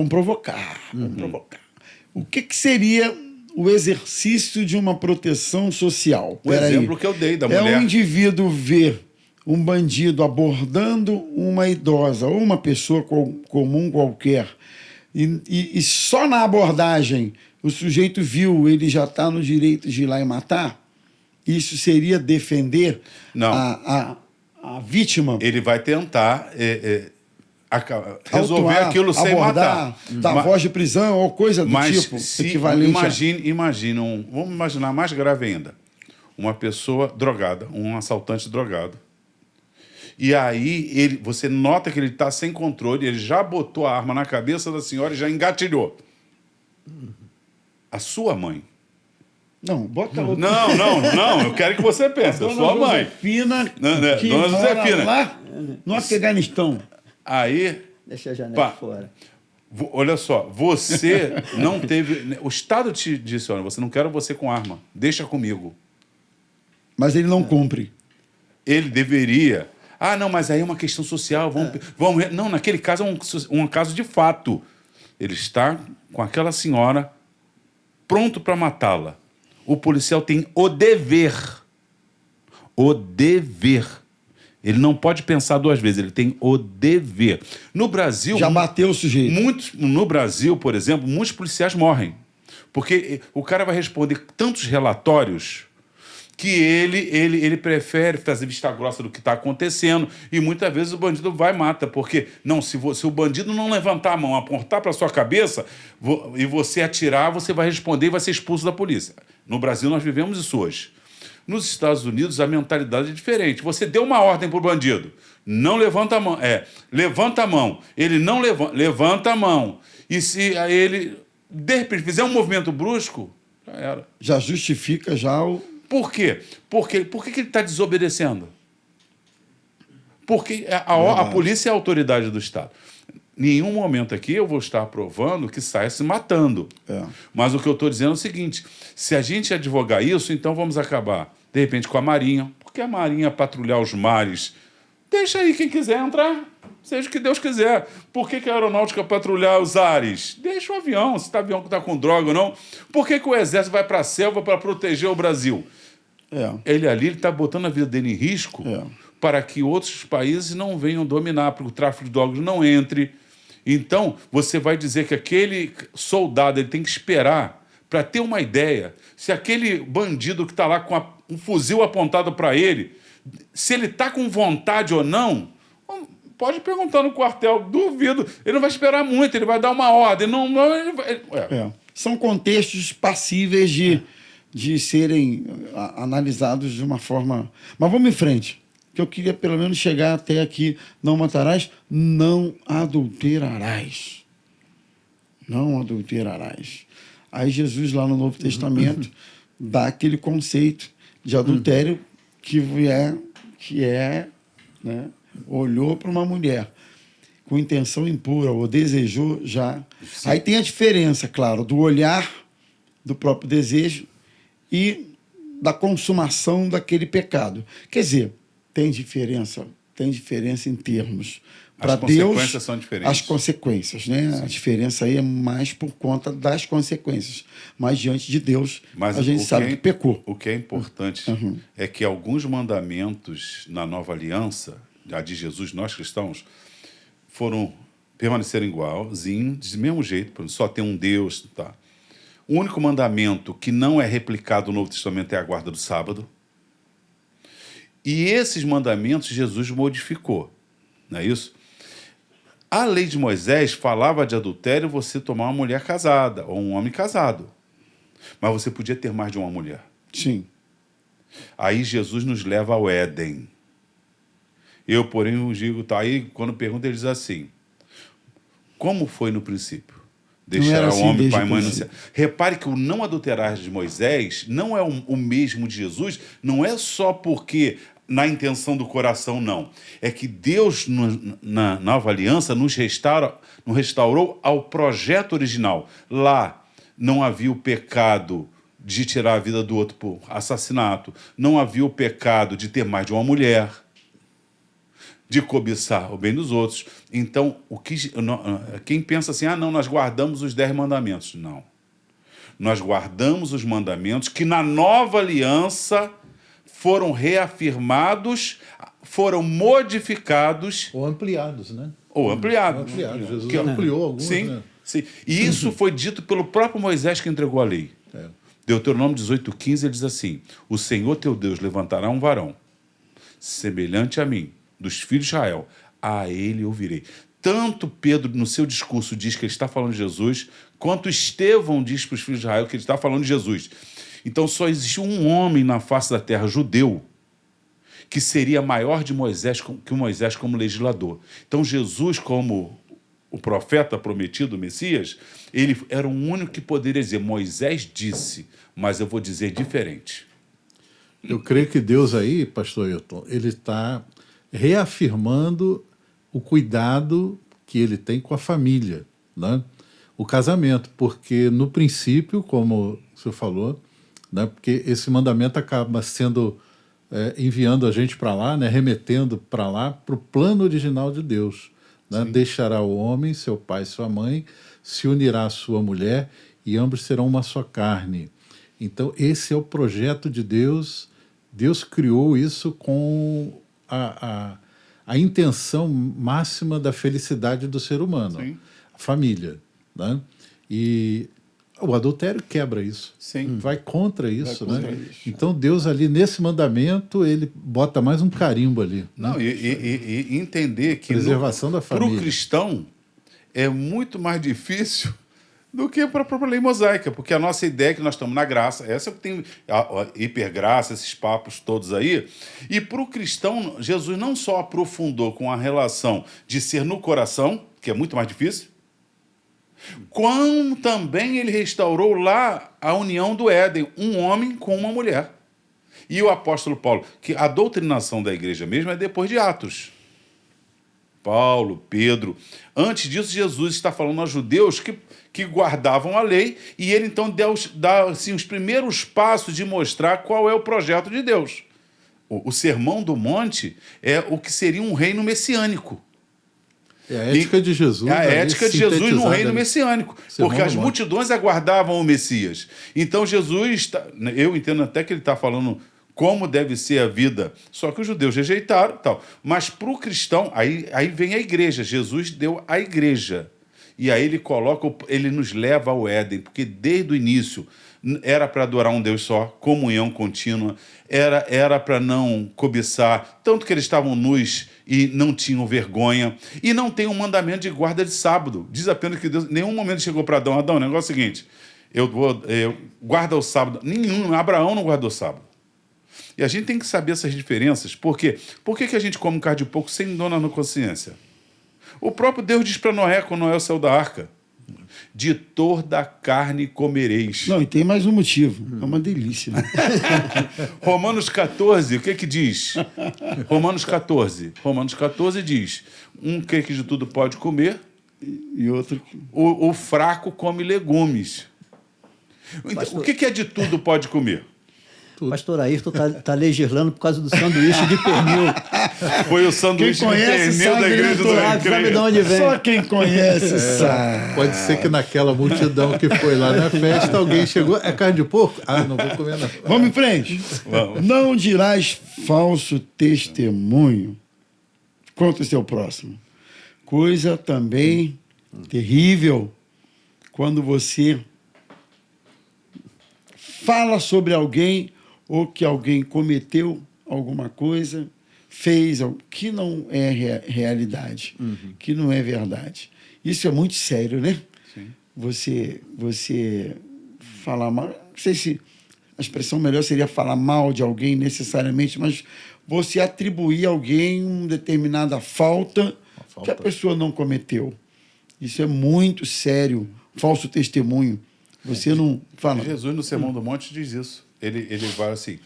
O que seria o exercício de uma proteção social? O exemplo que eu dei da mulher. É um indivíduo ver um bandido abordando uma idosa ou uma pessoa comum qualquer e só na abordagem o sujeito viu, ele já está no direito de ir lá e matar? Isso seria defender a vítima? Ele vai tentar resolver aquilo sem matar. Dar voz de prisão ou coisa do tipo equivalente. Imagina vamos imaginar mais grave ainda. Uma pessoa drogada, um assaltante drogado. E aí você nota que ele está sem controle, ele já botou a arma na cabeça da senhora e já engatilhou. A sua mãe. Não, bota outro. Não, eu quero que você pense. A sua mãe. Josefina, que Dona mora Josefina. lá no Afeganistão. Aí... Deixa a janela fora. Olha só, você não teve... O Estado te disse, olha, você não quero você com arma, deixa comigo. Mas ele não cumpre. Ele deveria... não, mas aí é uma questão social, vamos... Não, naquele caso é um caso de fato. Ele está com aquela senhora pronto para matá-la. O policial tem o dever o dever. Ele não pode pensar duas vezes, ele tem o dever. No Brasil... Já bateu o sujeito. No Brasil, por exemplo, muitos policiais morrem. Porque o cara vai responder tantos relatórios que ele prefere fazer vista grossa do que está acontecendo, e muitas vezes o bandido vai e mata. Porque, não, se o bandido não levantar a mão, apontar para sua cabeça e você atirar, você vai responder e vai ser expulso da polícia. No Brasil nós vivemos isso hoje. Nos Estados Unidos, a mentalidade é diferente. Você deu uma ordem para o bandido. Não levanta a mão. Levanta a mão. Ele não levanta a mão. E se ele, de repente, fizer um movimento brusco, já era. Já justifica já o... Por quê? Por que ele está desobedecendo? Porque a polícia é a autoridade do Estado. Em nenhum momento aqui eu vou estar aprovando que saia se matando. Mas o que eu estou dizendo é o seguinte: se a gente advogar isso, então vamos acabar, de repente, com a Marinha. Porque a Marinha patrulhar os mares, deixa aí quem quiser entrar, seja o que Deus quiser. Por que a Aeronáutica patrulhar os ares? Deixa o avião, se o avião está com droga ou não. Por que o Exército vai para a selva para proteger o Brasil? Ele está botando a vida dele em risco para que outros países não venham dominar, para que o tráfico de drogas não entre. Então, você vai dizer que aquele soldado ele tem que esperar para ter uma ideia se aquele bandido que está lá com um fuzil apontado para ele, se ele está com vontade ou não, pode perguntar no quartel, duvido. Ele não vai esperar muito, ele vai dar uma ordem. Ele vai... São contextos passíveis de serem analisados de uma forma... Mas vamos em frente, que eu queria pelo menos chegar até aqui. Não matarás, não adulterarás. Não adulterarás. Aí Jesus, lá no Novo Testamento, dá aquele conceito de adultério que é né, olhou para uma mulher com intenção impura, ou desejou já. Sim. Aí tem a diferença, claro, do olhar, do próprio desejo e da consumação daquele pecado. Quer dizer, tem diferença em termos. Para Deus, as consequências são diferentes. As consequências, né? Sim. A diferença aí é mais por conta das consequências. Mas diante de Deus, a gente sabe que pecou. O que é importante é que alguns mandamentos na nova aliança, a de Jesus, nós cristãos, permaneceram igualzinhos, do mesmo jeito, só tem um Deus. Tá? O único mandamento que não é replicado no Novo Testamento é a guarda do sábado. E esses mandamentos Jesus modificou, não é isso? A lei de Moisés falava de adultério você tomar uma mulher casada ou um homem casado. Mas você podia ter mais de uma mulher. Sim. Aí Jesus nos leva ao Éden. Eu, porém, o digo... Tá, aí, quando pergunta, ele diz assim: como foi no princípio? Deixará o homem, pai e mãe... Repare que o não adulterar de Moisés não é o mesmo de Jesus, não é só porque... na intenção do coração, não. É que Deus, na nova aliança, nos restaurou ao projeto original. Lá não havia o pecado de tirar a vida do outro por assassinato. Não havia o pecado de ter mais de uma mulher, de cobiçar o bem dos outros. Então, quem pensa assim, não, nós guardamos os 10 mandamentos. Não. Nós guardamos os mandamentos que na nova aliança... foram reafirmados, foram modificados... Ou ampliados, né? Ou ampliados. Jesus ampliou alguns, sim, né? Sim. E isso foi dito pelo próprio Moisés que entregou a lei. Deuteronômio 18:15, ele diz assim: o Senhor teu Deus levantará um varão, semelhante a mim, dos filhos de Israel, a ele ouvirei. Tanto Pedro, no seu discurso, diz que ele está falando de Jesus, quanto Estevão diz para os filhos de Israel que ele está falando de Jesus. Então, só existe um homem na face da terra, judeu, que seria maior que o Moisés como legislador. Então, Jesus, como o profeta prometido, o Messias, ele era o único que poderia dizer: Moisés disse, mas eu vou dizer diferente. Eu creio que Deus aí, pastor Ailton, ele está reafirmando o cuidado que ele tem com a família, né? O casamento, porque no princípio, como o senhor falou, né, porque esse mandamento acaba sendo enviando a gente para lá, né, remetendo para lá, para o plano original de Deus. Né? Deixará o homem, seu pai e sua mãe, se unirá à sua mulher e ambos serão uma só carne. Então, esse é o projeto de Deus Deus criou isso com a intenção máxima da felicidade do ser humano, Sim. a família, né? E o adultério quebra isso. Sim. Vai contra isso, contra né? isso. Então Deus ali nesse mandamento ele bota mais um carimbo ali. Não, né? e entender que Preservação da para o família. cristão é muito mais difícil do que para a própria lei mosaica, porque a nossa ideia é que nós estamos na graça, essa que tem a hipergraça, esses papos todos aí, e para o cristão, Jesus não só aprofundou com a relação de ser no coração, que é muito mais difícil, como também ele restaurou lá a união do Éden, um homem com uma mulher. E o apóstolo Paulo, que a doutrinação da igreja mesmo é depois de Atos. Paulo, Pedro. Antes disso, Jesus está falando aos judeus que guardavam a lei, e ele então dá assim, os primeiros passos de mostrar qual é o projeto de Deus. O Sermão do Monte é o que seria um reino messiânico. É a ética de Jesus. É a ética de Jesus no reino ali. messiânico. Sermão Porque do as Monte. multidões aguardavam o Messias. Então Jesus, eu entendo até que ele está falando como deve ser a vida, só que os judeus rejeitaram e tal. Mas para o cristão, aí vem a igreja. Jesus deu a igreja. E aí ele nos leva ao Éden, porque desde o início era para adorar um Deus só, comunhão contínua, era para não cobiçar, tanto que eles estavam nus e não tinham vergonha, e não tem um mandamento de guarda de sábado. Diz apenas que Deus, em nenhum momento chegou para Adão, o negócio é o seguinte, eu guarda o sábado. Abraão não guardou o sábado. E a gente tem que saber essas diferenças. Por quê? Por que a gente come carne de porco sem dona na consciência? O próprio Deus diz para Noé, quando Noé saiu da arca, de toda a carne comereis. Não, e tem mais um motivo. É uma delícia. Né? Romanos 14, o que diz? Romanos 14 diz, um que de tudo pode comer, E outro... o fraco come legumes. Então, o que é de tudo pode comer? Pastor Ayrton está legislando por causa do sanduíche de pernil. Foi o sanduíche de conhece pernil da sabe, igreja né, do Sabe de Recreio. onde vem. Só quem conhece sabe. Pode ser que naquela multidão que foi lá na festa, alguém chegou, é carne de porco? Ah, não vou comer não. Vamos em frente. Vamos. Não dirás falso testemunho contra o seu próximo. Coisa também terrível quando você fala sobre alguém ou que alguém cometeu alguma coisa, fez algo que não é realidade, que não é verdade. Isso é muito sério, né? Sim. Você falar mal, não sei se a expressão melhor seria falar mal de alguém necessariamente, mas você atribuir a alguém uma determinada falta que a pessoa não cometeu. Isso é muito sério. Falso testemunho. Você não fala. Jesus, no Sermão do Monte, diz isso. Ele fala assim,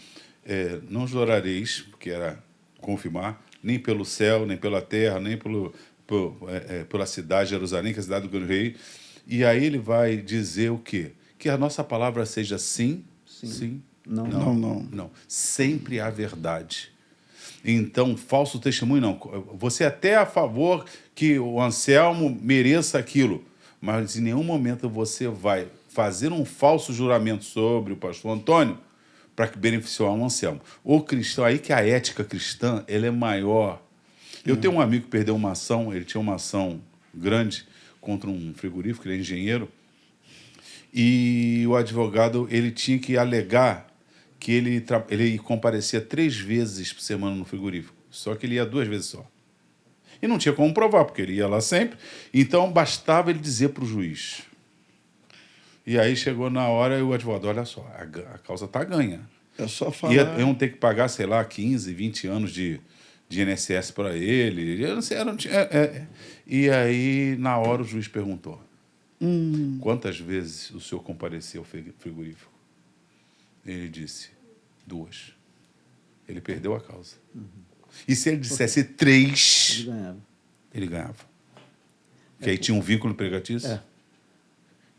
não jurareis, porque era confirmar, nem pelo céu, nem pela terra, nem pela cidade de Jerusalém, que é a cidade do grande rei. E aí ele vai dizer o quê? Que a nossa palavra seja sim, sim, não. Sempre a verdade. Então, falso testemunho, não. Você até é a favor que o Anselmo mereça aquilo, mas em nenhum momento você vai fazer um falso juramento sobre o pastor Antônio para que beneficiar o Anselmo. O cristão, aí que a ética cristã ela é maior. Eu tenho um amigo que perdeu uma ação, ele tinha uma ação grande contra um frigorífico, ele é engenheiro, e o advogado ele tinha que alegar que ele comparecia 3 vezes por semana no frigorífico, só que ele ia 2 vezes só. E não tinha como provar, porque ele ia lá sempre, então bastava ele dizer para o juiz. E aí chegou na hora e o advogado, olha só, a causa está ganha. É só falar. Iam ter que pagar, sei lá, 15, 20 anos de INSS para ele. Eu não sei, E aí, na hora, o juiz perguntou, quantas vezes o senhor compareceu ao frigorífico? Ele disse, 2. Ele perdeu a causa. E se ele dissesse 3, ele ganhava. Porque aí tinha um vínculo empregatício.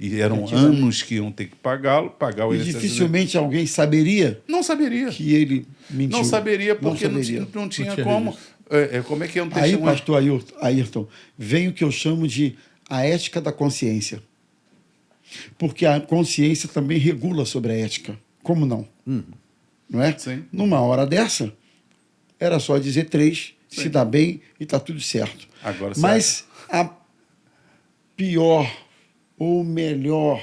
E eram anos que iam ter que pagar o INSS. E dificilmente alguém saberia Não saberia. que ele mentiu. Não saberia, porque não tinha como. Como é que é um testemunho? Aí, pastor Ayrton, vem o que eu chamo de a ética da consciência. Porque a consciência também regula sobre a ética. Como não? não é? Sim. Numa hora dessa, era só dizer 3, se dá bem e está tudo certo. Agora, mas a pior, ou melhor,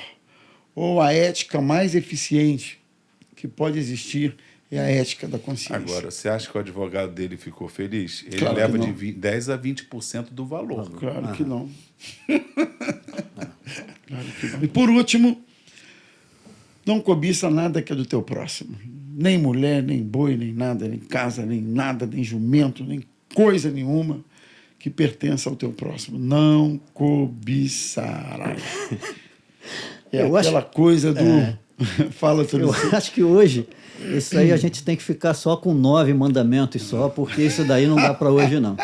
ou a ética mais eficiente que pode existir é a ética da consciência. Agora, você acha que o advogado dele ficou feliz? Ele Claro que leva não. de 10% a 20% do valor. Claro que não. Claro que não. E por último, não cobiça nada que é do teu próximo. Nem mulher, nem boi, nem nada, nem casa, nem nada, nem jumento, nem coisa nenhuma que pertença ao teu próximo. Não cobiçarás. É Eu aquela coisa do... Fala tudo Eu isso. acho que hoje, isso aí a gente tem que ficar só com 9 mandamentos só, porque isso daí não dá para hoje, não.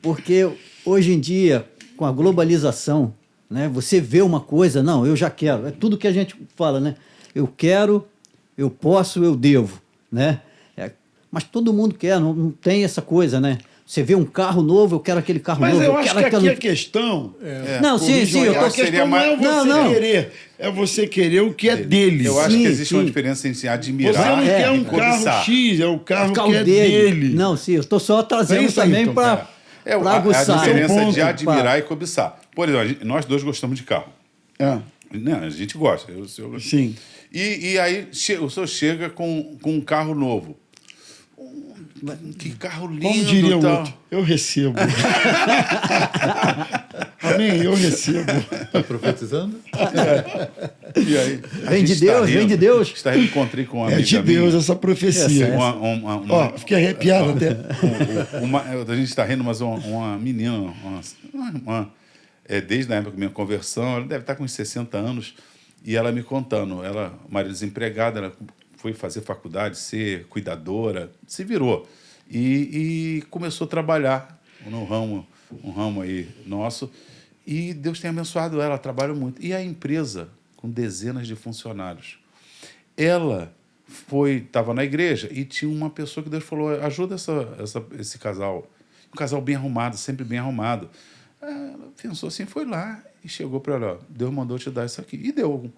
Porque hoje em dia, com a globalização, né, você vê uma coisa, não, eu já quero. É tudo que a gente fala, né? Eu quero, eu posso, eu devo, né? Mas todo mundo quer, não tem essa coisa, né? Você vê um carro novo, eu quero aquele carro Mas novo. eu acho quero que aquele... aqui a questão... Não, sim, eu tô... A questão não é você querer, é você querer o que é dele. Eu acho Sim, que existe uma sim. diferença entre Você admirar não quer e um cobiçar. carro X, é o carro carro que é dele. Não, sim, eu estou só É trazendo isso aí, também então, para A aguçar. diferença Esse é o de ponto, admirar e cobiçar. Por exemplo, nós dois gostamos de carro. É, Não, a gente gosta. sim. E aí o senhor chega com um carro novo. Que carro lindo. Como diria o tal. outro, eu recebo. Amém, eu recebo. Está profetizando? E aí, a Vem de gente tá Deus, vem rindo. de Deus. Está rindo, encontrei com uma É amiga de Deus minha. essa profecia. Uma- Ó, fiquei arrepiado até. a gente está rindo, mas uma menina, desde a época da minha conversão, ela deve estar com uns 60 anos, e ela me contando, o marido desempregado, ela foi fazer faculdade, ser cuidadora, se virou. E começou a trabalhar no um ramo aí nosso, e Deus tem abençoado ela trabalha muito. E a empresa, com dezenas de funcionários, ela estava na igreja e tinha uma pessoa que Deus falou, ajuda esse casal. Um casal bem arrumado, sempre bem arrumado. Ela pensou assim, foi lá e chegou para ela, ó, Deus mandou te dar isso aqui. E deu.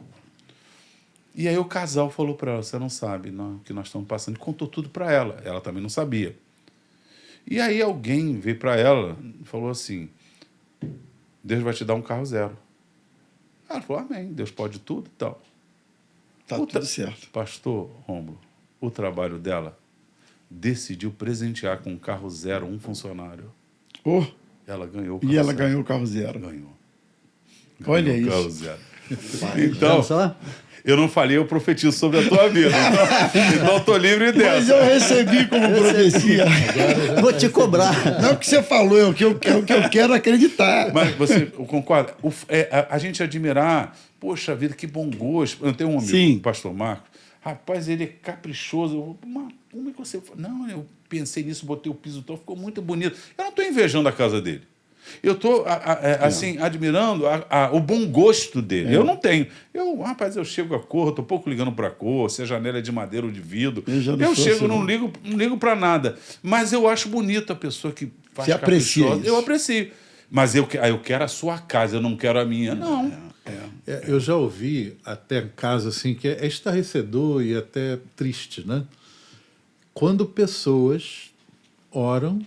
E aí o casal falou para ela, você não sabe o que nós estamos passando. E contou tudo para ela. Ela também não sabia. E aí alguém veio para ela e falou assim, Deus vai te dar um carro zero. Ela falou, amém, Deus pode tudo e tal. Tá tudo certo. Pastor Rômulo, o trabalho dela decidiu presentear com um carro zero um funcionário. Oh, Ela ganhou o carro e ela zero. ganhou o carro zero. Ganhou. Olha Ganhou o isso. carro zero. Olha Então, só. eu não falei, eu profetizo sobre a tua vida. Então eu tô livre Mas dessa. eu recebi como profecia. Vou te cobrar. Não é o que você falou, é o que eu quero acreditar. Mas você concorda? A gente admirar, poxa vida, que bom gosto. Eu tenho um amigo, Sim. o pastor Marcos. Rapaz, ele é caprichoso. Como é que você... Não, eu pensei nisso, botei o piso todo, ficou muito bonito. Eu não estou invejando a casa dele. Eu estou, assim, admirando o bom gosto dele. Eu não tenho. Rapaz, eu chego a cor, estou pouco ligando para a cor, se a janela é de madeira ou de vidro. Eu chego, assim, não ligo para nada. Mas eu acho bonito a pessoa que faz Você aprecia caprichosa. isso. Eu aprecio. Mas eu quero a sua casa, eu não quero a minha. Não. Eu já ouvi até casos assim que é estarrecedor e até triste, né? Quando pessoas oram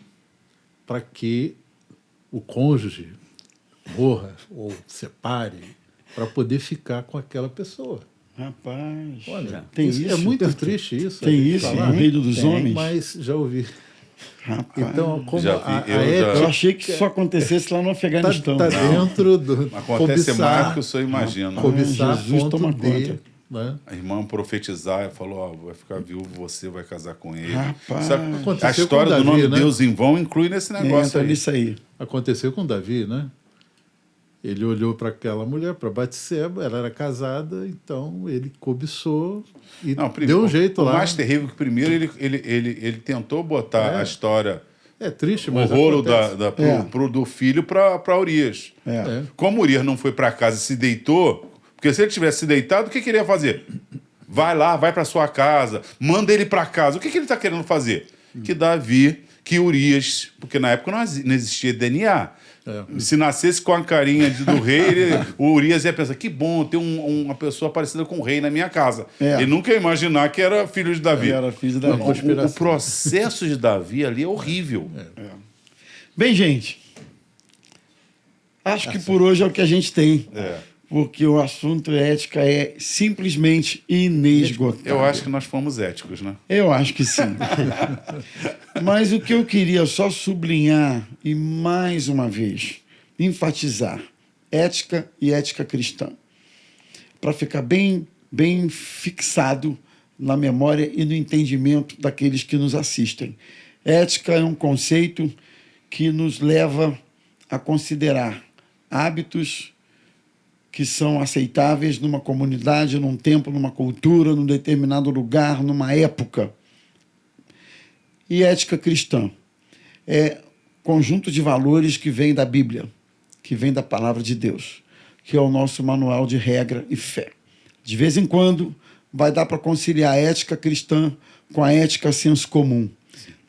para que o cônjuge morra ou separe para poder ficar com aquela pessoa. Rapaz, Olha, tem isso isso? é muito triste isso. Tem a gente isso falar. no reino dos Tem, homens? mas já ouvi. Rapaz, Então, como Já vi, a eu já- ética eu achei que isso acontecesse lá no Afeganistão. está dentro do Acontece mais do que o senhor imagina. cobiçar Jesus a ponto toma de, conta. né? A irmã profetizar, falou, ó, vai ficar viúvo, você vai casar com ele. Rapaz. Sabe, a Aconteceu história com do nome Davi, né? Deus em vão inclui nesse negócio Entra aí. nisso aí. Aconteceu com Davi, né? Ele olhou para aquela mulher, para Batseba, ela era casada, então ele cobiçou e Não, deu um jeito o lá. mais terrível que primeiro ele tentou botar a história, É triste, o mas rolo acontece. do filho para Urias. É. Como Urias não foi para casa e se deitou, porque se ele tivesse se deitado, o que ele ia fazer? Vai lá, vai para sua casa, manda ele para casa. O que ele está querendo fazer? Que Davi, que Urias, porque na época não existia DNA, Se nascesse com a carinha do rei, o Urias ia pensar, que bom ter uma pessoa parecida com o rei na minha casa. Ele nunca ia imaginar que era filho de Davi. Era filho de Davi. O processo de Davi ali é horrível. Bem, gente, acho que por hoje é o que a gente tem. Porque o assunto ética é simplesmente inesgotável. Eu acho que nós fomos éticos, né? Eu acho que sim. Mas o que eu queria só sublinhar e, mais uma vez, enfatizar, ética e ética cristã, para ficar bem fixado na memória e no entendimento daqueles que nos assistem. Ética é um conceito que nos leva a considerar hábitos que são aceitáveis numa comunidade, num tempo, numa cultura, num determinado lugar, numa época. E ética cristã é conjunto de valores que vem da Bíblia, que vem da palavra de Deus, que é o nosso manual de regra e fé. De vez em quando, vai dar para conciliar a ética cristã com a ética senso comum.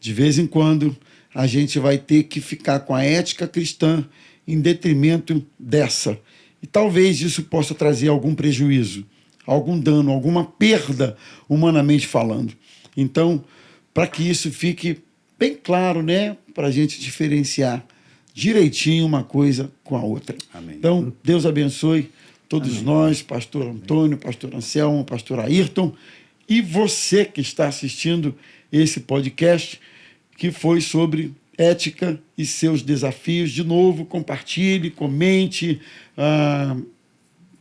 De vez em quando, a gente vai ter que ficar com a ética cristã em detrimento dessa. E talvez isso possa trazer algum prejuízo, algum dano, alguma perda, humanamente falando. Então, para que isso fique bem claro, né, para a gente diferenciar direitinho uma coisa com a outra. Amém. Então, Deus abençoe todos nós, pastor Antônio, pastor Anselmo, pastor Ayrton, e você que está assistindo esse podcast, que foi sobre ética e seus desafios. De novo, compartilhe, comente,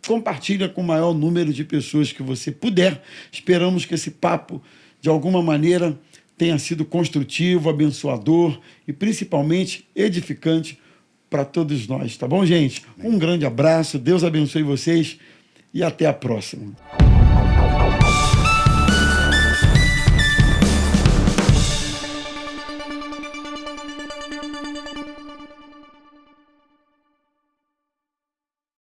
compartilha com o maior número de pessoas que você puder. Esperamos que esse papo, de alguma maneira, tenha sido construtivo, abençoador e, principalmente, edificante para todos nós. Tá bom, gente? Um grande abraço, Deus abençoe vocês e até a próxima.